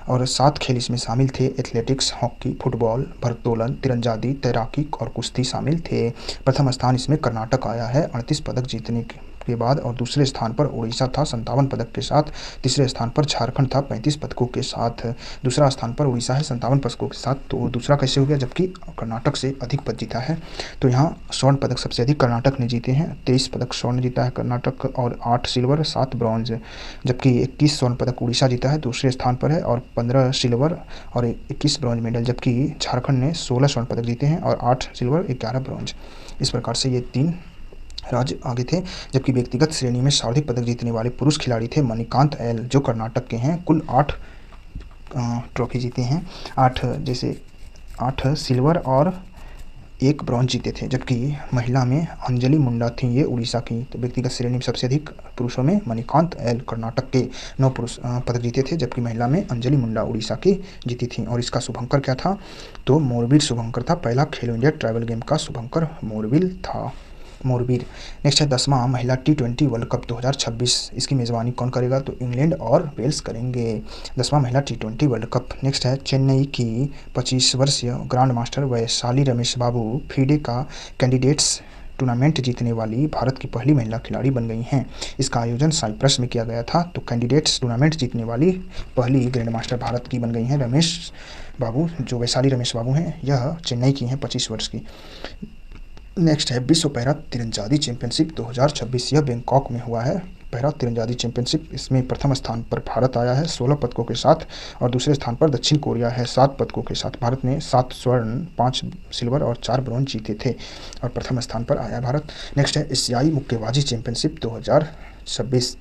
और 7 खेल इसमें शामिल थे। एथलेटिक्स, हॉकी, फुटबॉल, भारोत्तोलन, तीरंदाजी, तैराकी और कुश्ती शामिल थे। प्रथम स्थान इसमें कर्नाटक आया है 38 पदक जीतने के बाद, और दूसरे स्थान पर उड़ीसा था 57 पदक के साथ। तीसरे स्थान पर झारखंड था 35 पदकों के साथ। दूसरा स्थान पर उड़ीसा है 57 पदकों के साथ। तो दूसरा कैसे हो गया जबकि कर्नाटक से अधिक पद जीता है? तो यहाँ स्वर्ण पदक सबसे अधिक कर्नाटक ने जीते हैं। 23 पदक स्वर्ण जीता है कर्नाटक, और 8 सिल्वर 7 ब्रॉन्ज, जबकि 21 स्वर्ण पदक उड़ीसा जीता है, दूसरे स्थान पर है, और 15 सिल्वर और 21 ब्रॉन्ज मेडल, जबकि झारखंड ने 16 स्वर्ण पदक जीते हैं और 8 सिल्वर 11 ब्रॉन्ज। इस प्रकार से ये 3 राज्य आगे थे। जबकि व्यक्तिगत श्रेणी में सर्वाधिक पदक जीतने वाले पुरुष खिलाड़ी थे मणिकांत एल, जो कर्नाटक के हैं। कुल 8 ट्रॉफी जीते हैं, 8 सिल्वर और 1 ब्रॉन्ज जीते थे। जबकि महिला में अंजलि मुंडा थी, ये उड़ीसा की। तो व्यक्तिगत श्रेणी में सबसे अधिक पुरुषों में मणिकांत एल कर्नाटक के 9 पुरुष पदक जीते थे, जबकि महिला में अंजलि मुंडा उड़ीसा की जीती थी। और इसका शुभंकर क्या था? तो मोरबीर शुभंकर था। पहला खेलो इंडिया ट्राइबल गेम का शुभंकर मोरबीर था। मोरबीर। नेक्स्ट है 10वां महिला T20 वर्ल्ड कप 2026, इसकी मेज़बानी कौन करेगा? तो इंग्लैंड और वेल्स करेंगे 10वां महिला T20 वर्ल्ड कप। नेक्स्ट है चेन्नई की 25 वर्षीय ग्रैंड मास्टर वैशाली रमेश बाबू फीडे का कैंडिडेट्स टूर्नामेंट जीतने वाली भारत की पहली महिला खिलाड़ी बन गई हैं। इसका आयोजन साइप्रस में किया गया था। तो कैंडिडेट्स टूर्नामेंट जीतने वाली पहली ग्रैंड मास्टर भारत की बन गई हैं रमेश बाबू, जो वैशाली रमेश बाबू हैं। यह चेन्नई की हैं, 25 वर्ष की। नेक्स्ट है विश्व पैरा तीरंदाजी चैंपियनशिप 2026, यह बैंकॉक में हुआ है। पैरा तीरंदाजी चैंपियनशिप, इसमें प्रथम स्थान पर भारत आया है 16 पदकों के साथ, और दूसरे स्थान पर दक्षिण कोरिया है 7 पदकों के साथ। भारत ने 7 स्वर्ण, 5 सिल्वर और 4 ब्रॉन्ज जीते थे, और प्रथम स्थान पर आया भारत। नेक्स्ट है एशियाई मुक्केबाजी चैंपियनशिप 2026,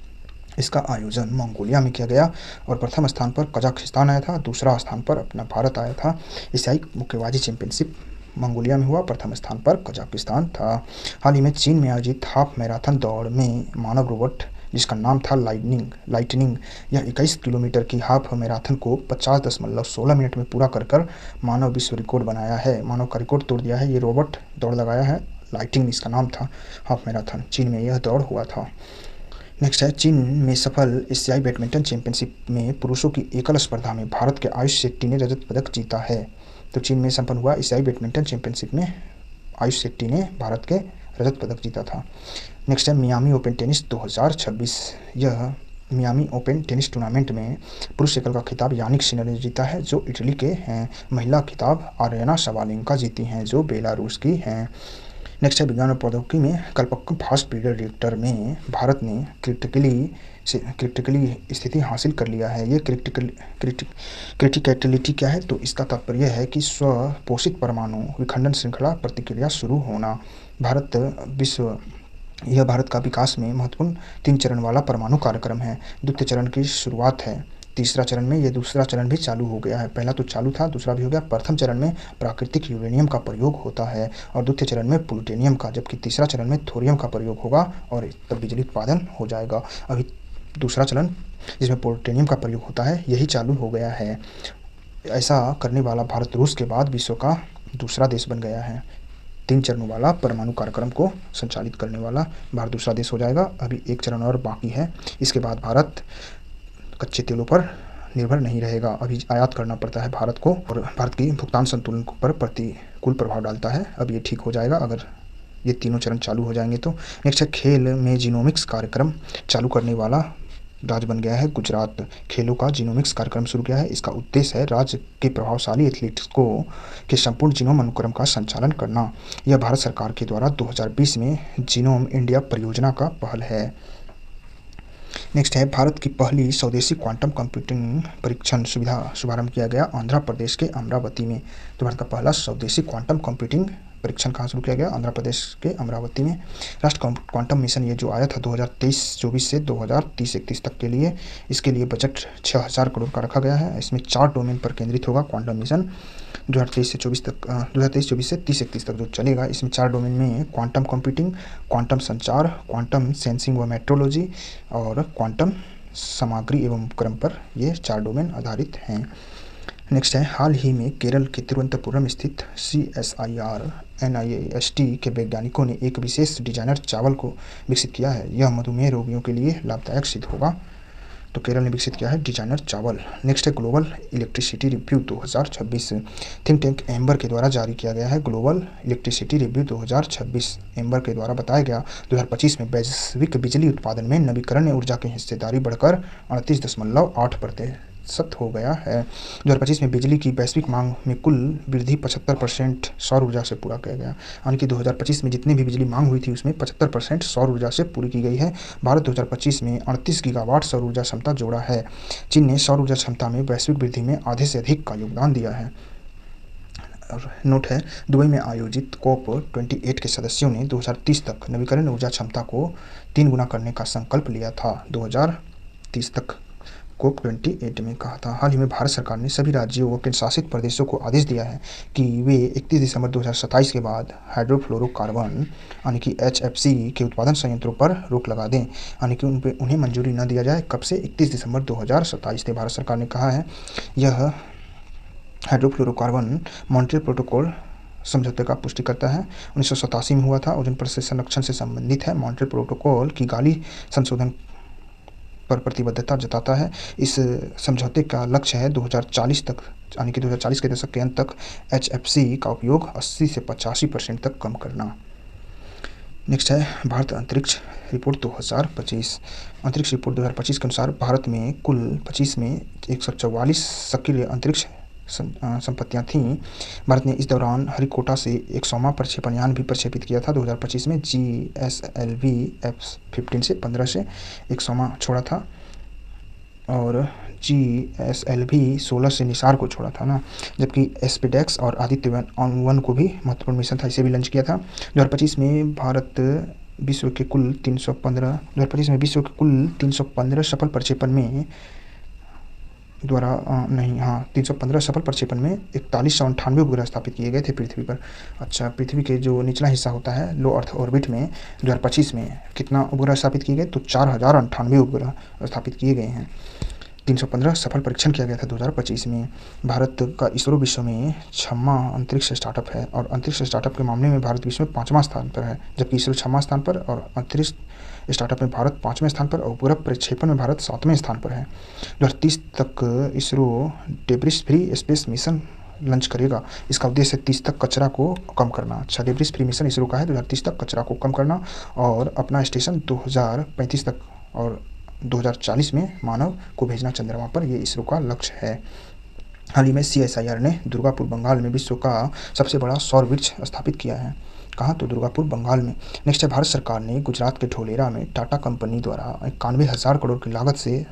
इसका आयोजन मंगोलिया में किया गया, और प्रथम स्थान पर कजाकिस्तान आया था, दूसरा स्थान पर अपना भारत आया था। एशियाई मुक्केबाजी चैंपियनशिप मंगोलिया में हुआ, प्रथम स्थान पर कजाकिस्तान था। हाल ही में चीन में आयोजित हाफ मैराथन दौड़ में मानव रोबोट, जिसका नाम था लाइटनिंग, यह 21 किलोमीटर की हाफ मैराथन को 50.16 मिनट में पूरा कर मानव विश्व रिकॉर्ड बनाया है। मानव का रिकॉर्ड तोड़ दिया है। ये रोबोट दौड़ लगाया है, लाइटनिंग इसका नाम था। हाफ मैराथन चीन में यह दौड़ हुआ था। नेक्स्ट है चीन में सफल एशियाई बैडमिंटन चैंपियनशिप में पुरुषों की एकल स्पर्धा में भारत के आयुष शेट्टी ने रजत पदक जीता है। तो चीन में संपन्न हुआ एशियाई बैडमिंटन चैंपियनशिप में आयुष शेट्टी ने भारत के रजत पदक जीता था। नेक्स्ट है मियामी ओपन टेनिस 2026, यह मियामी ओपन टेनिस टूर्नामेंट में पुरुष एकल का खिताब यानिक सिनर ने जीता है, जो इटली के हैं। महिला खिताब आर्यना सबालेंका जीती हैं, जो बेलारूस की हैं। नेक्स्ट है विज्ञान और प्रौद्योगिकी में कल्पक्कम फास्ट ब्रीडर रिएक्टर में भारत ने क्रिटिकली स्थिति हासिल कर लिया है। ये क्रिटिकलिटी क्या है? तो इसका तात्पर्य है कि स्वपोषित परमाणु विखंडन श्रृंखला प्रतिक्रिया शुरू होना। यह भारत का विकास में महत्वपूर्ण 3 चरण वाला परमाणु कार्यक्रम है। द्वितीय चरण की शुरुआत है, तीसरा चरण में यह दूसरा चरण भी चालू हो गया है। पहला तो चालू था, दूसरा भी हो गया। प्रथम चरण में प्राकृतिक यूरेनियम का प्रयोग होता है, और द्वितीय चरण में प्लूटोनियम का, जबकि तीसरा चरण में थोरियम का प्रयोग होगा, और तब बिजली उत्पादन हो जाएगा। अभी दूसरा चरण जिसमें प्लूटोनियम का प्रयोग होता है, यही चालू हो गया है। ऐसा करने वाला भारत रूस के बाद विश्व का दूसरा देश बन गया है। 3 चरणों वाला परमाणु कार्यक्रम को संचालित करने वाला भारत दूसरा देश हो जाएगा। अभी एक चरण और बाकी है। इसके बाद भारत कच्चे तेलों पर निर्भर नहीं रहेगा। अभी आयात करना पड़ता है भारत को, और भारत की भुगतान संतुलन पर प्रतिकूल प्रभाव डालता है। अब ये ठीक हो जाएगा अगर ये तीनों चरण चालू हो जाएंगे तो। नेक्स्ट है खेल में जीनोमिक्स कार्यक्रम चालू करने वाला राज्य बन गया है गुजरात। खेलों का जीनोमिक्स कार्यक्रम शुरू किया है। इसका उद्देश्य है राज्य के प्रभावशाली एथलीट्स को के संपूर्ण जीनोम अनुक्रम का संचालन करना। यह भारत सरकार के द्वारा 2020 में जीनोम इंडिया परियोजना का पहल है। नेक्स्ट है भारत की पहली स्वदेशी क्वांटम कंप्यूटिंग परीक्षण सुविधा शुभारंभ किया गया आंध्र प्रदेश के अमरावती में। तो भारत का पहला स्वदेशी क्वांटम कंप्यूटिंग परीक्षण कहाँ शुरू किया गया? आंध्र प्रदेश के अमरावती में। राष्ट्रीय क्वांटम मिशन ये जो आया था 2023-24 से 2030-31 तक के लिए, इसके लिए बजट 6000 करोड़ का रखा गया है। इसमें 4 डोमेन पर केंद्रित होगा क्वांटम मिशन 2023-24 से 30-31 तक जो चलेगा। इसमें 4 डोमेन में क्वांटम कंप्यूटिंग, क्वांटम संचार, क्वांटम सेंसिंग व मेट्रोलॉजी और क्वांटम सामग्री एवं उपक्रम पर ये 4 डोमेन आधारित हैं। नेक्स्ट है हाल ही में केरल के तिरुवनंतपुरम स्थित CSIR NIST के वैज्ञानिकों ने एक विशेष डिजाइनर चावल को विकसित किया है। यह मधुमेह रोगियों के लिए लाभदायक सिद्ध होगा। तो केरल ने विकसित किया है डिजाइनर चावल। नेक्स्ट है global electricity review 2026, think tank amber के द्वारा जारी किया गया है। ग्लोबल इलेक्ट्रिसिटी रिव्यू 2026 एम्बर के द्वारा बताया गया 2025 में वैश्विक बिजली उत्पादन में नवीकरणीय ऊर्जा की हिस्सेदारी बढ़कर 38.8% हो गया है। 2025 में बिजली की वैश्विक मांग में कुल वृद्धि 75% सौर ऊर्जा से पूरा किया गया। यानी कि 2025 में जितनी भी बिजली मांग हुई थी उसमें 75% सौर ऊर्जा से पूरी की गई है। भारत 2025 में 38 गीगावाट सौर ऊर्जा क्षमता जोड़ा है। चीन ने सौर ऊर्जा क्षमता में वैश्विक वृद्धि में आधे से अधिक का योगदान दिया है। और नोट है दुबई में आयोजित COP28 के सदस्यों ने 2030 तक नवीकरणीय ऊर्जा क्षमता को 3 गुना करने का संकल्प लिया था। 2030 तक COP28 में कहा था। हाल ही में भारत सरकार ने सभी राज्यों व केंद्र शासित प्रदेशों को आदेश दिया है कि वे 31 दिसंबर 2027 के बाद हाइड्रोफ्लोरोकार्बन यानी कि HFC के उत्पादन संयंत्रों पर रोक लगा दें, यानी कि उन्हें मंजूरी न दिया जाए। कब से? 31 दिसंबर 2027 से भारत सरकार ने कहा है। यह हाइड्रोफ्लोरोकार्बन मॉन्ट्रियल प्रोटोकॉल समझौते का पुष्टि करता है। 1987 में हुआ था। ओजोन परत से संरक्षण से संबंधित है। मॉन्ट्रियल प्रोटोकॉल की गाली संशोधन पर प्रतिबद्धता जताता है। इस समझौते का लक्ष्य है 2040 तक, यानी कि 2040 के दशक के अंत तक HFC का उपयोग 80 से 85% तक कम करना। नेक्स्ट है भारत अंतरिक्ष रिपोर्ट 2025। अंतरिक्ष रिपोर्ट 2025 के अनुसार भारत में कुल 25 में 144 सक्रिय अंतरिक्ष संपत्तियां थीं। भारत ने इस दौरान हरिकोटा से एक 100वां प्रक्षेपण यान भी प्रक्षेपित किया था। 2025 में GSLV F-15 से 15 से 100वां छोड़ा था और GSLV 16 से निसार को छोड़ा था ना, जबकि SpaceX और आदित्य 1 को भी महत्वपूर्ण मिशन था, इसे भी लॉन्च किया था। 2025 में विश्व के कुल 315 सफल प्रक्षेपण में 315 सफल प्रक्षेपण में 4198 उपग्रह स्थापित किए गए थे पृथ्वी पर। अच्छा, पृथ्वी के जो निचला हिस्सा होता है लो अर्थ ऑर्बिट में 2025 में कितना उपग्रह स्थापित किए गए? तो 4098 उपग्रह स्थापित किए गए हैं। 315 सफल परीक्षण किया गया था 2025 में। भारत का इसरो विश्व में 6वां अंतरिक्ष स्टार्टअप है और अंतरिक्ष स्टार्टअप के मामले में भारत विश्व में 5वां स्थान पर है, जबकि इसरो 6वां स्थान पर और अंतरिक्ष स्टार्टअप में भारत 5वें स्थान पर और उपग्रह प्रक्षेपण में भारत 7वें स्थान पर है। 2030 तक ISRO debris free space mission launch करेगा। इसका उद्देश्य 30 तक कचरा को कम करना। अच्छा, डेब्रिस फ्री मिशन इसरो का है 2030 तक कचरा को कम करना और अपना स्टेशन 2035 तक और 2040 में मानव को भेजना चंद्रमा पर, ये इसरो का लक्ष्य है। हाल ही में CSIR ने दुर्गापुर बंगाल में विश्व का सबसे बड़ा सौर वृक्ष स्थापित किया है। कहाँ? तो दुर्गापुर बंगाल में। नेक्स्ट है भारत सरकार ने गुजरात के ढोलेरा में टाटा कंपनी द्वारा 91,000 करोड़ की लागत से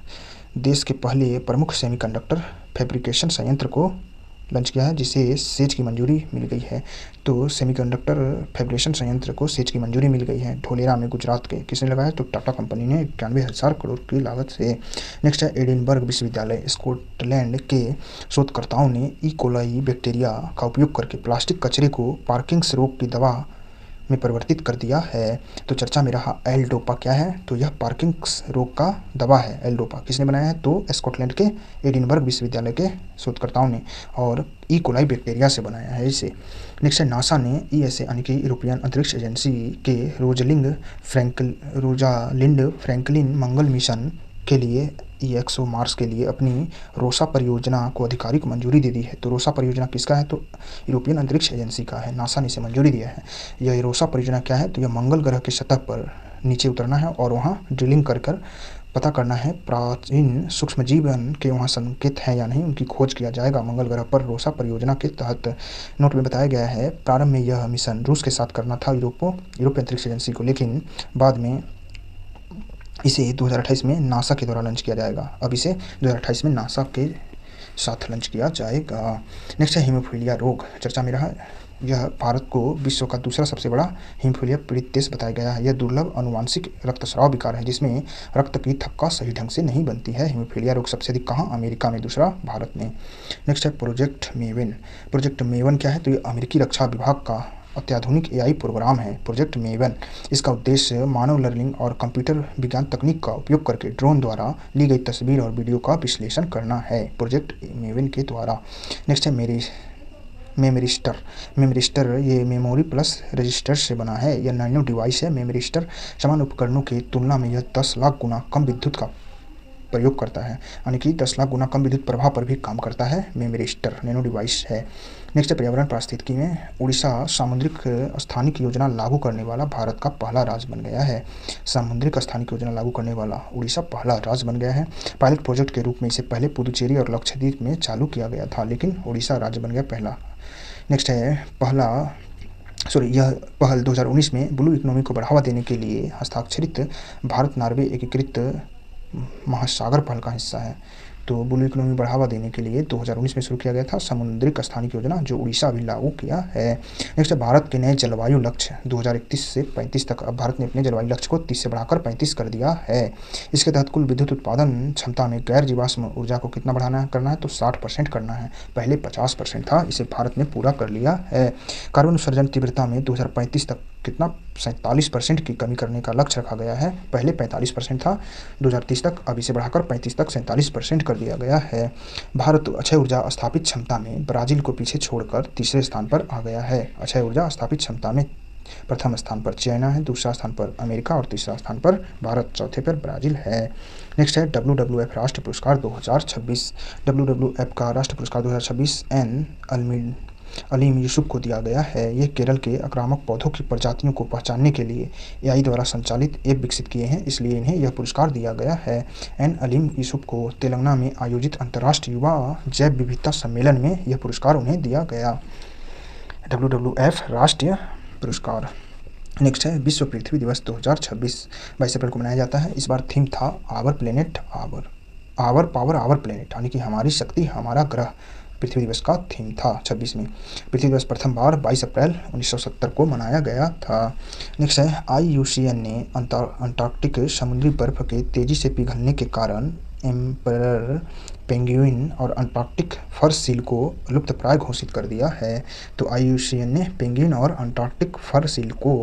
देश के पहले प्रमुख सेमीकंडक्टर फैब्रिकेशन संयंत्र को लॉन्च किया है, जिसे सेज की मंजूरी मिल गई है। तो सेमीकंडक्टर फैब्रिकेशन संयंत्र को सेज की मंजूरी मिल गई है ढोलेरा में गुजरात के। किसने लगाया? तो टाटा कंपनी ने 91,000 करोड़ की लागत से। नेक्स्ट है एडिनबर्ग विश्वविद्यालय स्कॉटलैंड के शोधकर्ताओं ने ई कोलाई बैक्टीरिया का उपयोग करके प्लास्टिक कचरे को पार्किंग्स रोग की दवा में परिवर्तित कर दिया है। तो चर्चा में रहा एल-डोपा क्या है? तो यह पार्किंग्स रोग का दवा है। एल-डोपा किसने बनाया है? तो स्कॉटलैंड के एडिनबर्ग विश्वविद्यालय के शोधकर्ताओं ने और ई कोलाई बैक्टीरिया से बनाया है इसे। नेक्स्ट है नासा ने ESA यानी कि यूरोपियन अंतरिक्ष एजेंसी के रोजालिंड फ्रैंकलिन मंगल मिशन के लिए EXO मार्स के लिए अपनी रोसा परियोजना को आधिकारिक मंजूरी दे दी है। तो रोसा परियोजना किसका है? तो यूरोपियन अंतरिक्ष एजेंसी का है, नासा ने इसे मंजूरी दिया है। यह रोसा परियोजना क्या है? तो यह मंगल ग्रह की सतह पर नीचे उतरना है और वहाँ ड्रिलिंग कर पता करना है प्राचीन सूक्ष्म जीवन के वहाँ संकेत हैं या नहीं, उनकी खोज किया जाएगा मंगल ग्रह पर रोसा परियोजना के तहत। नोट में बताया गया है प्रारंभ में यह मिशन रूस के साथ करना था यूरोपीय अंतरिक्ष एजेंसी को, लेकिन बाद में इसे 2028 में नासा के द्वारा लॉन्च किया जाएगा। अब इसे 2028 में नासा के साथ लॉन्च किया जाएगा। नेक्स्ट है हीमोफीलिया रोग, चर्चा में रहा। यह भारत को विश्व का दूसरा सबसे बड़ा हीमोफीलिया पीड़ित देश बताया गया है। यह दुर्लभ अनुवांशिक रक्तस्राव विकार है जिसमें रक्त की थक्का सही ढंग से नहीं बनती है। हीमोफीलिया रोग सबसे अधिक कहाँ? अमेरिका में, दूसरा भारत में। नेक्स्ट है प्रोजेक्ट मेवन। प्रोजेक्ट मेवन क्या है? तो ये अमेरिकी रक्षा विभाग का अत्याधुनिक AI प्रोग्राम है प्रोजेक्ट मेवन। इसका उद्देश्य मानव लर्निंग और कंप्यूटर विज्ञान तकनीक का उपयोग करके ड्रोन द्वारा ली गई तस्वीर और वीडियो का विश्लेषण करना है प्रोजेक्ट मेवन के द्वारा। नेक्स्ट है मेमोरिस्टर ये मेमोरी प्लस रजिस्टर से बना है। यह नैनो डिवाइस है। मेमोरिस्टर सामान्य उपकरणों की तुलना में यह 10 लाख गुना कम विद्युत का प्रयोग करता है, यानी कि 10 लाख गुना कम विद्युत प्रभाव पर भी काम करता है। मेमोरिस्टर नैनो डिवाइस है। नेक्स्ट है पर्यावरण पारिस्थितिकी में उड़ीसा सामुद्रिक स्थानिक योजना लागू करने वाला भारत का पहला राज्य बन गया है। सामुद्रिक स्थानिक योजना लागू करने वाला उड़ीसा पहला राज्य बन गया है। पायलट प्रोजेक्ट के रूप में इसे पहले पुदुचेरी और लक्षद्वीप में चालू किया गया था, लेकिन उड़ीसा राज्य बन गया पहला। नेक्स्ट है यह पहल 2019 में ब्लू इकोनॉमी को बढ़ावा देने के लिए हस्ताक्षरित भारत नॉर्वे एकीकृत महासागर पहल का हिस्सा है। तो ब्लू इकोनॉमी बढ़ावा देने के लिए 2019 में शुरू किया गया था सामुद्रिक स्थानिक योजना, जो उड़ीसा भी लागू किया है। नेक्स्ट है भारत के नए जलवायु लक्ष्य 2031 से 35 तक। अब भारत ने अपने जलवायु लक्ष्य को 30 से बढ़ाकर 35 कर दिया है। इसके तहत कुल विद्युत उत्पादन क्षमता में गैर जीवाश्म ऊर्जा को कितना करना है? तो 60% करना है। पहले 50% था, इसे भारत ने पूरा कर लिया है। कार्बन उत्सर्जन तीव्रता में 2035 तक कितना 47% की कमी करने का लक्ष्य रखा गया है। पहले 45% था 2030 तक, अब इसे बढ़ाकर 35 तक 47% कर दिया गया है। भारत अक्षय ऊर्जा स्थापित क्षमता में ब्राज़ील को पीछे छोड़कर तीसरे स्थान पर आ गया है। अक्षय ऊर्जा स्थापित क्षमता में प्रथम स्थान पर चाइना है, दूसरा स्थान पर अमेरिका और तीसरा स्थान पर भारत, चौथे पर ब्राज़ील है। नेक्स्ट है WWF राष्ट्रीय पुरस्कार 2026। WWF का राष्ट्रीय पुरस्कार 2026 एन अलीम यूसुफ को दिया गया है। ये केरल के आक्रामक पौधों की प्रजातियों को पहचानने के लिए AI द्वारा संचालित ऐप विकसित किए हैं, इसलिए इन्हें यह पुरस्कार दिया गया है। एन अलीम यूसुफ को तेलंगाना में आयोजित अंतर्राष्ट्रीय युवा जैव विविधता सम्मेलन में यह पुरस्कार उन्हें दिया गया। WWF राष्ट्रीय पुरस्कार। नेक्स्ट है विश्व पृथ्वी दिवस 2026, 22 अप्रैल को मनाया जाता है। इस बार थीम था our planet, our power our planet, यानी कि हमारी शक्ति हमारा ग्रह पृथ्वी दिवस का थीम था 26 में। पृथ्वी दिवस प्रथम बार 22 अप्रैल 1970 को मनाया गया था। नेक्स्ट है IUCN ने अंटार्कटिक समुद्री बर्फ के तेजी से पिघलने के कारण एम्परर पेंगुइन और अंटार्कटिक फर सील को लुप्तप्राय घोषित कर दिया है। तो IUCN ने पेंगुइन और अंटार्कटिक फर सील को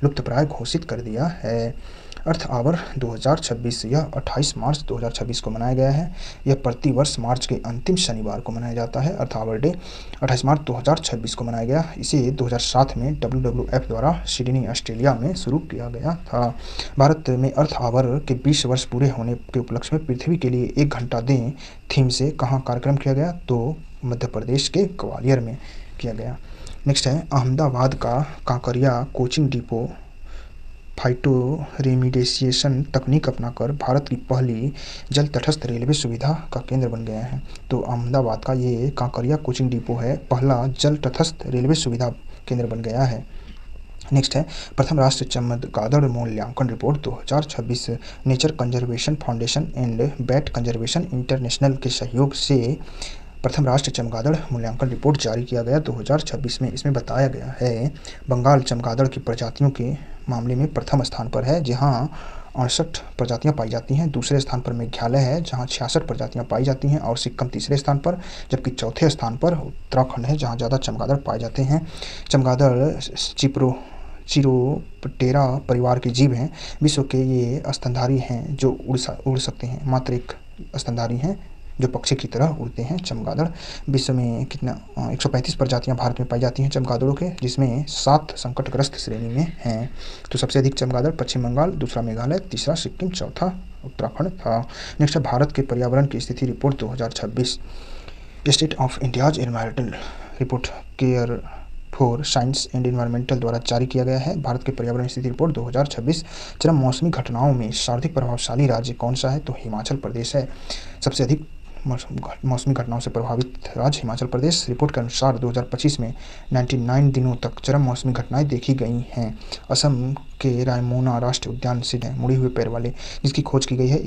लुप्तप्राय घोषित कर दिया है। अर्थ आवर 2026, यह 28 मार्च 2026 को मनाया गया है। यह प्रति वर्ष मार्च के अंतिम शनिवार को मनाया जाता है। अर्थ आवर डे 28 मार्च 2026 को मनाया गया। इसे 2007 में WWF द्वारा सिडनी, ऑस्ट्रेलिया में शुरू किया गया था। भारत में अर्थ आवर के 20 वर्ष पूरे होने के उपलक्ष्य में पृथ्वी के लिए 1 घंटा दें थीम से कहाँ कार्यक्रम किया गया, तो मध्य प्रदेश के ग्वालियर में किया गया। नेक्स्ट है अहमदाबाद का Kankaria coaching depot phytoremediation तकनीक अपनाकर भारत की पहली जल तटस्थ रेलवे सुविधा का केंद्र बन गया है। तो अहमदाबाद का ये कांकरिया कोचिंग डिपो है, पहला जल तटस्थ रेलवे सुविधा केंद्र बन गया है। नेक्स्ट है प्रथम राष्ट्रीय चमगादड़ मूल्यांकन report 2026, nature conservation foundation and bat conservation international के सहयोग से प्रथम राष्ट्रीय चमगादड़ मूल्यांकन रिपोर्ट जारी किया गया 2026 में। इसमें बताया गया है बंगाल चमगादड़ की प्रजातियों के मामले में प्रथम स्थान पर है, जहां 68 प्रजातियां पाई जाती हैं। दूसरे स्थान पर मेघालय है, जहां 66 प्रजातियां पाई जाती हैं, और सिक्किम तीसरे स्थान पर, जबकि चौथे स्थान पर उत्तराखंड है, जहां ज़्यादा चमगादड़ पाए जाते हैं। चमगादड़ चिरोप्टेरा परिवार के जीव हैं। विश्व के ये स्तनधारी हैं जो उड़ सकते हैं, मात्र एक स्तनधारी हैं जो पक्षी की तरह उड़ते हैं चमगादड़। विश्व में कितना 135 प्रजातियां भारत में पाई जाती हैं चमगादड़ों के, जिसमें 7 संकटग्रस्त श्रेणी में हैं। तो सबसे अधिक चमगादड़ पश्चिम बंगाल, दूसरा मेघालय, तीसरा सिक्किम, चौथा उत्तराखंड था। नेक्स्ट है भारत के पर्यावरण की स्थिति report 2026, state of India's environmental report care for science and environmental द्वारा जारी किया गया है। भारत के पर्यावरण स्थिति रिपोर्ट 2026। चरम मौसमी घटनाओं में सर्वाधिक प्रभावशाली राज्य कौन सा है, तो हिमाचल प्रदेश है। सबसे अधिक मौसमी घटनाओं से प्रभावित राज्य हिमाचल प्रदेश। रिपोर्ट के अनुसार 2025 में 99 दिनों तक चरम मौसमी घटनाएं देखी गई हैं। असम के रायमोना राष्ट्रीय उद्यान से मुड़े हुए पैर वाले, जिसकी खोज की गई है,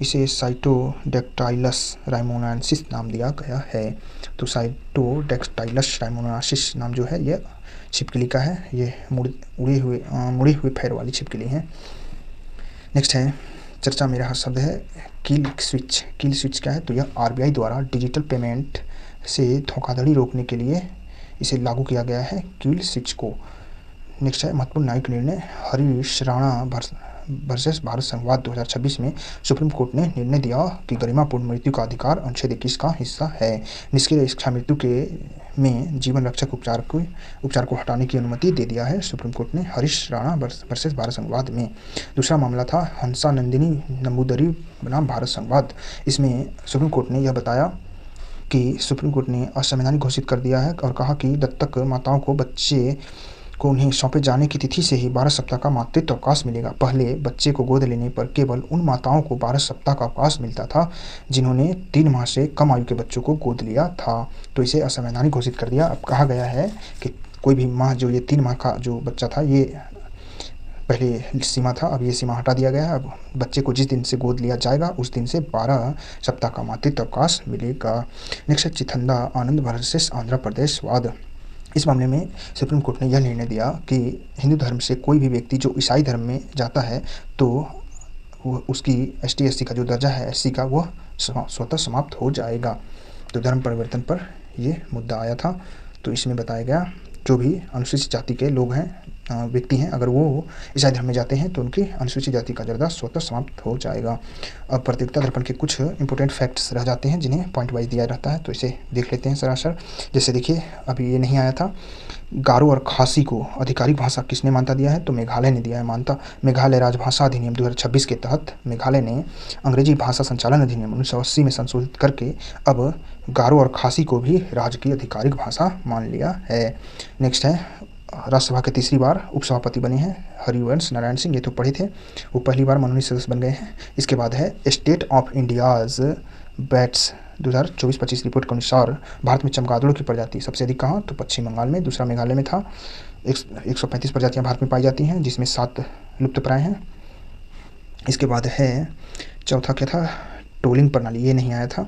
इसे साइटोडेक्टाइलस रायमोनासिस नाम दिया गया है। तो साइटोडेक्टाइलस रायमोनासिस नाम जो है ये छिपकली का है, ये मुड़ी हुए पैर वाली छिपकली है। नेक्स्ट है चर्चा में रहा शब्द है किल स्विच। किल स्विच क्या है, तो यह RBI द्वारा डिजिटल पेमेंट से धोखाधड़ी रोकने के लिए इसे लागू किया गया है, किल स्विच को। नेक्स्ट है महत्वपूर्ण न्यायिक निर्णय, हरीश राणा वर्सेस भारत संघवाद 2026 में सुप्रीम कोर्ट ने निर्णय दिया कि गरिमापूर्ण मृत्यु का अधिकार अनुच्छेद 21 का हिस्सा है। निष्क्रिय इच्छा मृत्यु में जीवन रक्षक उपचार को हटाने की अनुमति दे दिया है सुप्रीम कोर्ट ने, हरीश राणा वर्सेस भारत संघवाद में। दूसरा मामला था हंसा नंदिनी नंबूदरी बनाम भारत संघवाद। इसमें सुप्रीम कोर्ट ने यह बताया कि सुप्रीम कोर्ट ने असंवैधानिक घोषित कर दिया है और कहा कि दत्तक माताओं को बच्चे को उन्हें सौंपे जाने की तिथि से ही 12 सप्ताह का मातृत्व अवकाश मिलेगा। पहले बच्चे को गोद लेने पर केवल उन माताओं को 12 सप्ताह का अवकाश मिलता था जिन्होंने 3 माह से कम आयु के बच्चों को गोद लिया था। तो इसे असंवैधानिक घोषित कर दिया। अब कहा गया है कि कोई भी माह जो ये 3 माह का जो बच्चा था, ये पहले सीमा था, अब ये सीमा हटा दिया गया है। अब बच्चे को जिस दिन से गोद लिया जाएगा उस दिन से 12 सप्ताह का मातृत्व अवकाश मिलेगा। नेक्स्ट चिथंदा आनंद वर्सेस आंध्र प्रदेश वाद। इस मामले में सुप्रीम कोर्ट ने यह निर्णय दिया कि हिंदू धर्म से कोई भी व्यक्ति जो ईसाई धर्म में जाता है तो उसकी ST/SC का जो दर्जा है SC का, वह स्वतः समाप्त हो जाएगा। तो धर्म परिवर्तन पर यह मुद्दा आया था। तो इसमें बताया गया जो भी अनुसूचित जाति के लोग हैं, व्यक्ति हैं, अगर वो ईसाई धर्म में जाते हैं तो उनकी अनुसूचित जाति का दर्जा स्वतः समाप्त हो जाएगा। अब प्रतियोगिता दर्पण के कुछ इंपॉर्टेंट फैक्ट्स रह जाते हैं जिन्हें पॉइंट वाइज दिया रहता है, तो इसे देख लेते हैं सरासर। जैसे देखिए, अभी ये नहीं आया था, गारो और खासी को आधिकारिक भाषा किसने मान्यता दिया है, तो मेघालय ने दिया है मान्यता। मेघालय राजभाषा अधिनियम 2026 के तहत मेघालय ने अंग्रेजी भाषा संचालन अधिनियम 1980 में संशोधित करके अब गारो और खासी को भी राज्य की आधिकारिक भाषा मान लिया है। नेक्स्ट है, राज्यसभा के तीसरी बार उपसभापति बने हैं हरिवंश नारायण सिंह, ये तो पढ़े थे, वो पहली बार मनोनीत सदस्य बन गए हैं। इसके बाद है state of India's bats 2024-25 report के अनुसार भारत में चमगादड़ों की प्रजाति सबसे अधिक कहाँ, तो पश्चिम बंगाल में, दूसरा मेघालय में था। 135 प्रजातियाँ भारत में पाई जाती हैं जिसमें 7 लुप्तप्राय हैं। इसके बाद है चौथा क्या था, टोलिंग प्रणाली, ये नहीं आया था,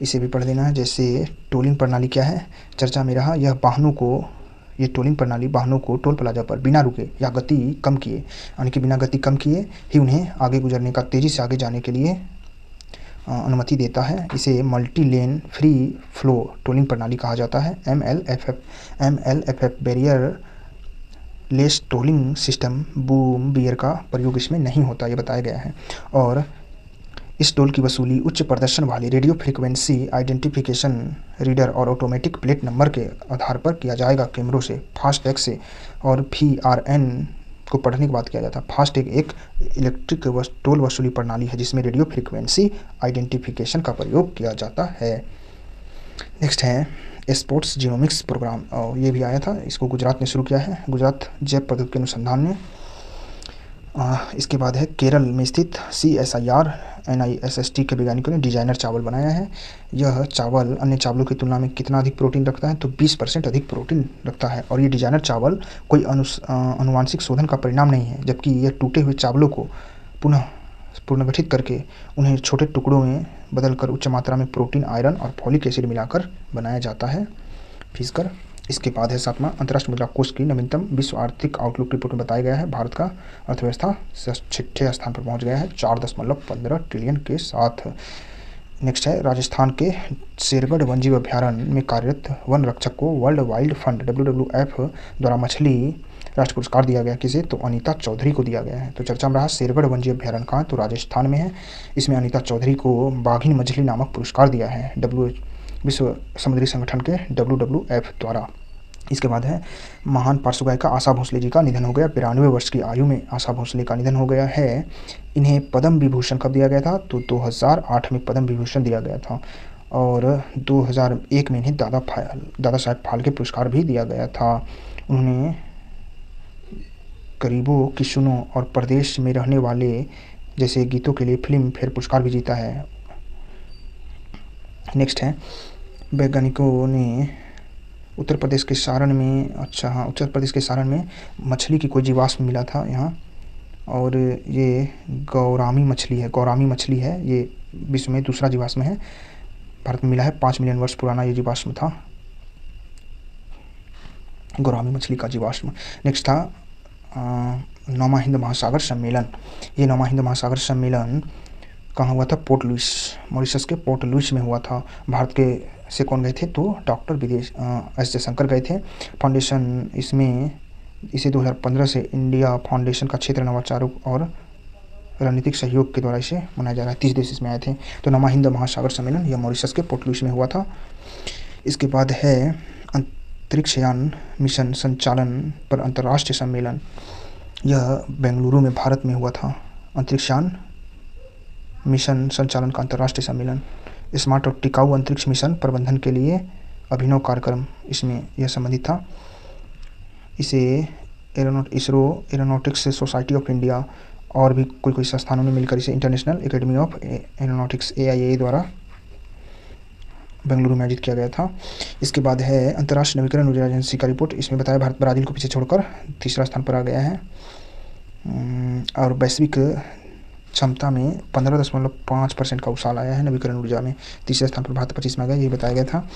इसे भी पढ़ देना है। जैसे टोलिंग प्रणाली क्या है, चर्चा में रहा, ये टोलिंग प्रणाली वाहनों को टोल प्लाजा पर बिना रुके या गति कम किए, यानी कि बिना गति कम किए ही उन्हें आगे गुजरने का, तेज़ी से आगे जाने के लिए अनुमति देता है। इसे multi lane free flow tolling प्रणाली कहा जाता है, MLFF। Barrierless tolling system boom barrier का प्रयोग इसमें नहीं होता, ये बताया गया है। और इस टोल की वसूली उच्च प्रदर्शन वाली रेडियो फ्रीक्वेंसी आइडेंटिफिकेशन रीडर और ऑटोमेटिक प्लेट नंबर के आधार पर किया जाएगा, कैमरों से, फास्टैग से और VRN को पढ़ने के बाद किया जाता है। फास्टैग एक इलेक्ट्रिक टोल वसूली प्रणाली है जिसमें रेडियो फ्रीक्वेंसी आइडेंटिफिकेशन का प्रयोग किया जाता है। नेक्स्ट है स्पोर्ट्स जीनोमिक्स प्रोग्राम, और ये भी आया था, इसको गुजरात ने शुरू किया है, गुजरात जैव प्रौद्योगिकी अनुसंधान ने। इसके बाद है केरल में स्थित CSIR NIST के वैज्ञानिकों ने डिजाइनर चावल बनाया है। यह चावल अन्य चावलों की तुलना में कितना अधिक प्रोटीन रखता है, तो 20% अधिक प्रोटीन रखता है। और ये डिजाइनर चावल कोई अनुवांशिक शोधन का परिणाम नहीं है, जबकि यह टूटे हुए चावलों को पुनर्गठित करके उन्हें छोटे टुकड़ों में बदलकर उच्च मात्रा में प्रोटीन, आयरन और फॉलिक एसिड मिलाकर बनाया जाता है, पीसकर। इसके बाद है 7वां, अंतर्राष्ट्रीय मुद्रा कोष की नवीनतम विश्व आर्थिक आउटलुक रिपोर्ट में बताया गया है भारत का अर्थव्यवस्था 6ठे स्थान पर पहुंच गया है 4.15 ट्रिलियन के साथ। नेक्स्ट है, राजस्थान के शेरगढ़ वन्यजीव अभ्यारण्य में कार्यरत वन रक्षक को वर्ल्ड वाइल्ड फंड WWF द्वारा मछली राष्ट्रीय पुरस्कार दिया गया, किसे, तो अनीता चौधरी को दिया गया है। तो चर्चा में रहा शेरगढ़ वन्यजीव अभ्यारण्य कहाँ, तो राजस्थान में है। इसमें अनीता चौधरी को बाघिन मछली नामक पुरस्कार दिया है विश्व समुद्री संगठन के WWF द्वारा। इसके बाद है, महान पार्श्व गायिका आशा भोसले जी का निधन हो गया, 92 वर्ष की आयु में आशा भोसले का निधन हो गया है। इन्हें पद्म विभूषण कब दिया गया था, तो 2008 में पद्म विभूषण दिया गया था, और 2001 में इन्हें दादा साहेब फाल्के पुरस्कार भी दिया गया था। उन्होंने गरीबों की सुनो और प्रदेश में रहने वाले जैसे गीतों के लिए फिल्म फेयर पुरस्कार भी जीता है। नेक्स्ट है, वैज्ञानिकों ने उत्तर प्रदेश के सारण में मछली की कोई जीवाश्म मिला था यहाँ, और ये गौरामी मछली है, ये विश्व में दूसरा जीवाश्म है, भारत में मिला है, 5 मिलियन वर्ष पुराना ये जीवाश्म था, गौरामी मछली का जीवाश्म। नेक्स्ट था 9वां हिंद महासागर सम्मेलन। ये 9वां हिंद महासागर सम्मेलन कहाँ हुआ था, पोर्ट लुइस, मॉरिशस के पोर्ट लुइस में हुआ था। भारत के से कौन गए थे, तो डॉक्टर S जयशंकर गए थे। फाउंडेशन इसे 2015 से इंडिया फाउंडेशन का क्षेत्र नवाचारों और रणनीतिक सहयोग के द्वारा इसे मनाया जा रहा है। 30 देश इसमें आए थे। तो 9वां हिंद महासागर सम्मेलन यह मॉरिशस के पोर्ट लुइस में हुआ था। इसके बाद है अंतरिक्षयान मिशन संचालन पर अंतर्राष्ट्रीय सम्मेलन, यह बेंगलुरु में भारत में हुआ था। अंतरिक्षयान मिशन संचालन का अंतर्राष्ट्रीय सम्मेलन, स्मार्ट और टिकाऊ अंतरिक्ष मिशन प्रबंधन के लिए अभिनव कार्यक्रम, इसमें यह संबंधित था। इसे ISRO, aeronautics society of India और भी कोई संस्थानों ने मिलकर इसे international academy of aeronautics AIA द्वारा बेंगलुरु में आयोजित किया गया था। इसके बाद है अंतर्राष्ट्रीय नवीकरण ऊर्जा एजेंसी का रिपोर्ट, इसमें बताया भारत ब्राज़ील को पीछे छोड़कर तीसरा स्थान पर आ गया है, और वैश्विक क्षमता में 15.5% का उछाल आया है नवीकरण ऊर्जा में, तीसरे स्थान पर भारत 25 में आ गया, ये बताया गया था।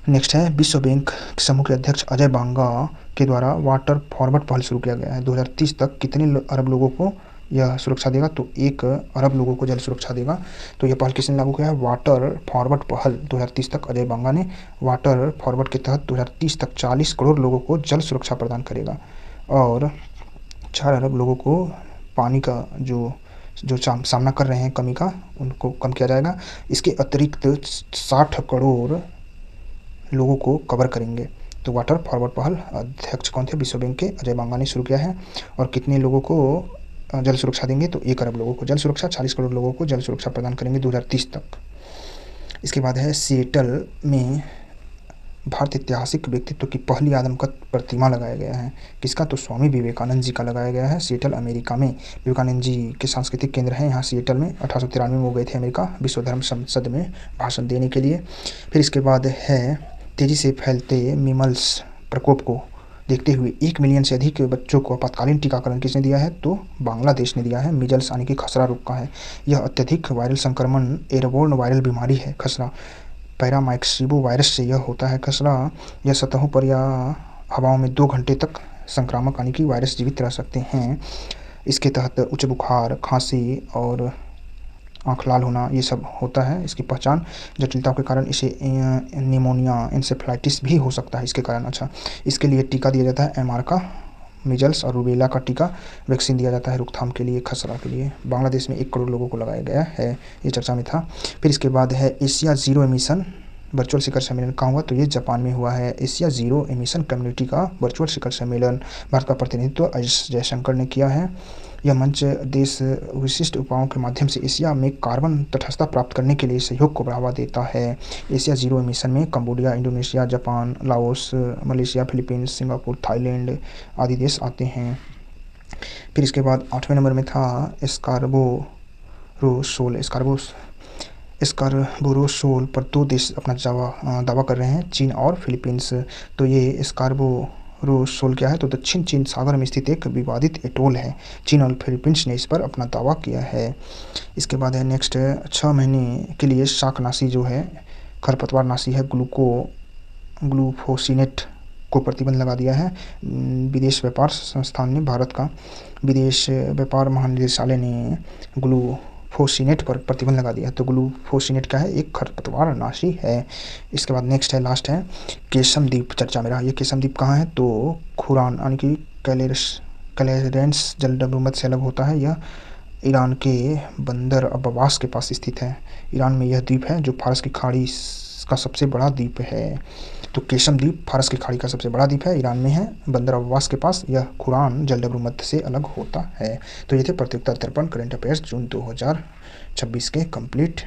नेक्स्ट है, विश्व बैंक समूह के अध्यक्ष अजय बांगा के द्वारा वाटर फॉरवर्ड पहल शुरू किया गया है। 2030 तक कितने अरब लोगों को यह सुरक्षा देगा तो 1 अरब लोगों को जल सुरक्षा देगा। तो यह पहल किसने लागू किया है? वाटर फॉरवर्ड पहल 2030 तक अजय बांगा ने वाटर फॉरवर्ड के तहत 2030 तक 40 करोड़ लोगों को जल सुरक्षा प्रदान करेगा और 4 अरब लोगों को पानी का जो सामना कर रहे हैं कमी का, उनको कम किया जाएगा। इसके अतिरिक्त 60 करोड़ लोगों को कवर करेंगे। तो वाटर फॉरवर्ड पहल अध्यक्ष कौन थे? विश्व बैंक के अजय बांगा ने शुरू किया है। और कितने लोगों को जल सुरक्षा देंगे? तो 1 अरब लोगों को जल सुरक्षा, 40 करोड़ लोगों को जल सुरक्षा प्रदान करेंगे 2030 तक। इसके बाद है सिएटल में भारत ऐतिहासिक व्यक्तित्व की पहली आदमकद प्रतिमा लगाया गया है। किसका? तो स्वामी विवेकानंद जी का लगाया गया है। सिएटल अमेरिका में विवेकानंद जी के सांस्कृतिक केंद्र हैं यहाँ सिएटल में। 1893 में वो गए थे अमेरिका विश्व धर्म संसद में भाषण देने के लिए। फिर इसके बाद है तेज़ी से फैलते मीमल्स प्रकोप को देखते हुए 1 मिलियन से अधिक बच्चों को आपातकालीन टीकाकरण किसने दिया है? तो बांग्लादेश ने दिया है। मीजल्स यानी कि खसरा रोग का है। यह अत्यधिक वायरल संक्रमण एयरबोर्न वायरल बीमारी है खसरा। पैरामाइक्सिबो वायरस से यह होता है खसरा। यह सतहों पर या हवाओं में 2 घंटे तक संक्रामक यानी कि वायरस जीवित रह सकते हैं। इसके तहत उच्च बुखार, खांसी और आँख लाल होना ये सब होता है। इसकी पहचान जटिलताओं के कारण इसे निमोनिया, एन्सेफेलाइटिस भी हो सकता है इसके कारण। अच्छा, इसके लिए टीका दिया जाता है एमआर का। मीजल्स और रूबेला का टीका वैक्सीन दिया जाता है रोकथाम के लिए, खसरा के लिए। बांग्लादेश में 1 करोड़ लोगों को लगाया गया है, ये चर्चा में था। फिर इसके बाद है एशिया जीरो एमिशन वर्चुअल शिखर सम्मेलन कहाँ हुआ? तो ये जापान में हुआ है। एशिया जीरो एमिशन कम्युनिटी का वर्चुअल शिखर सम्मेलन भारत का प्रतिनिधित्व एस जयशंकर ने किया है। यह मंच देश विशिष्ट उपायों के माध्यम से एशिया में कार्बन तटस्थता प्राप्त करने के लिए सहयोग को बढ़ावा देता है। एशिया जीरो एमिशन में Cambodia, Indonesia, Japan, Laos, Malaysia, Philippines, Singapore, Thailand आदि देश आते हैं। फिर इसके बाद 8वें नंबर में था एस्कार्बोरोसोल पर 2 देश अपना दावा कर रहे हैं, चीन और फिलीपींस। तो ये एस्कार्बोरोसोल क्या है? तो दक्षिण चीन सागर में स्थित एक विवादित एटोल है। चीन और फिलीपींस ने इस पर अपना दावा किया है। इसके बाद है नेक्स्ट 6 महीने के लिए शाकनाशी जो है, खरपतवारनाशी है, ग्लूफोसिनेट को प्रतिबंध लगा दिया है। विदेश व्यापार संस्थान ने, भारत का विदेश व्यापार महानिदेशालय ने ग्लूफोसिनेट पर प्रतिबंध लगा दिया। तो ग्लूफोसिनेट क्या है? एक खरपतवारनाशी है। इसके बाद नेक्स्ट है, लास्ट है केसम द्वीप चर्चा में रहा। ये केसम द्वीप कहाँ है? तो खुरान यानी कि कैलेरेंस जलडमरूमत से अलग होता है। यह ईरान के बंदर अब्बास के पास स्थित है। ईरान में यह द्वीप है जो फारस की खाड़ी का सबसे बड़ा द्वीप है। तो केसम द्वीप फारस की खाड़ी का सबसे बड़ा द्वीप है, ईरान में है, बंदर अब्बास के पास। यह खुरान जलडमरूमत से अलग होता है। तो ये थे प्रतियोगिता दर्पण करंट अफेयर्स जून 2026 के कंप्लीट।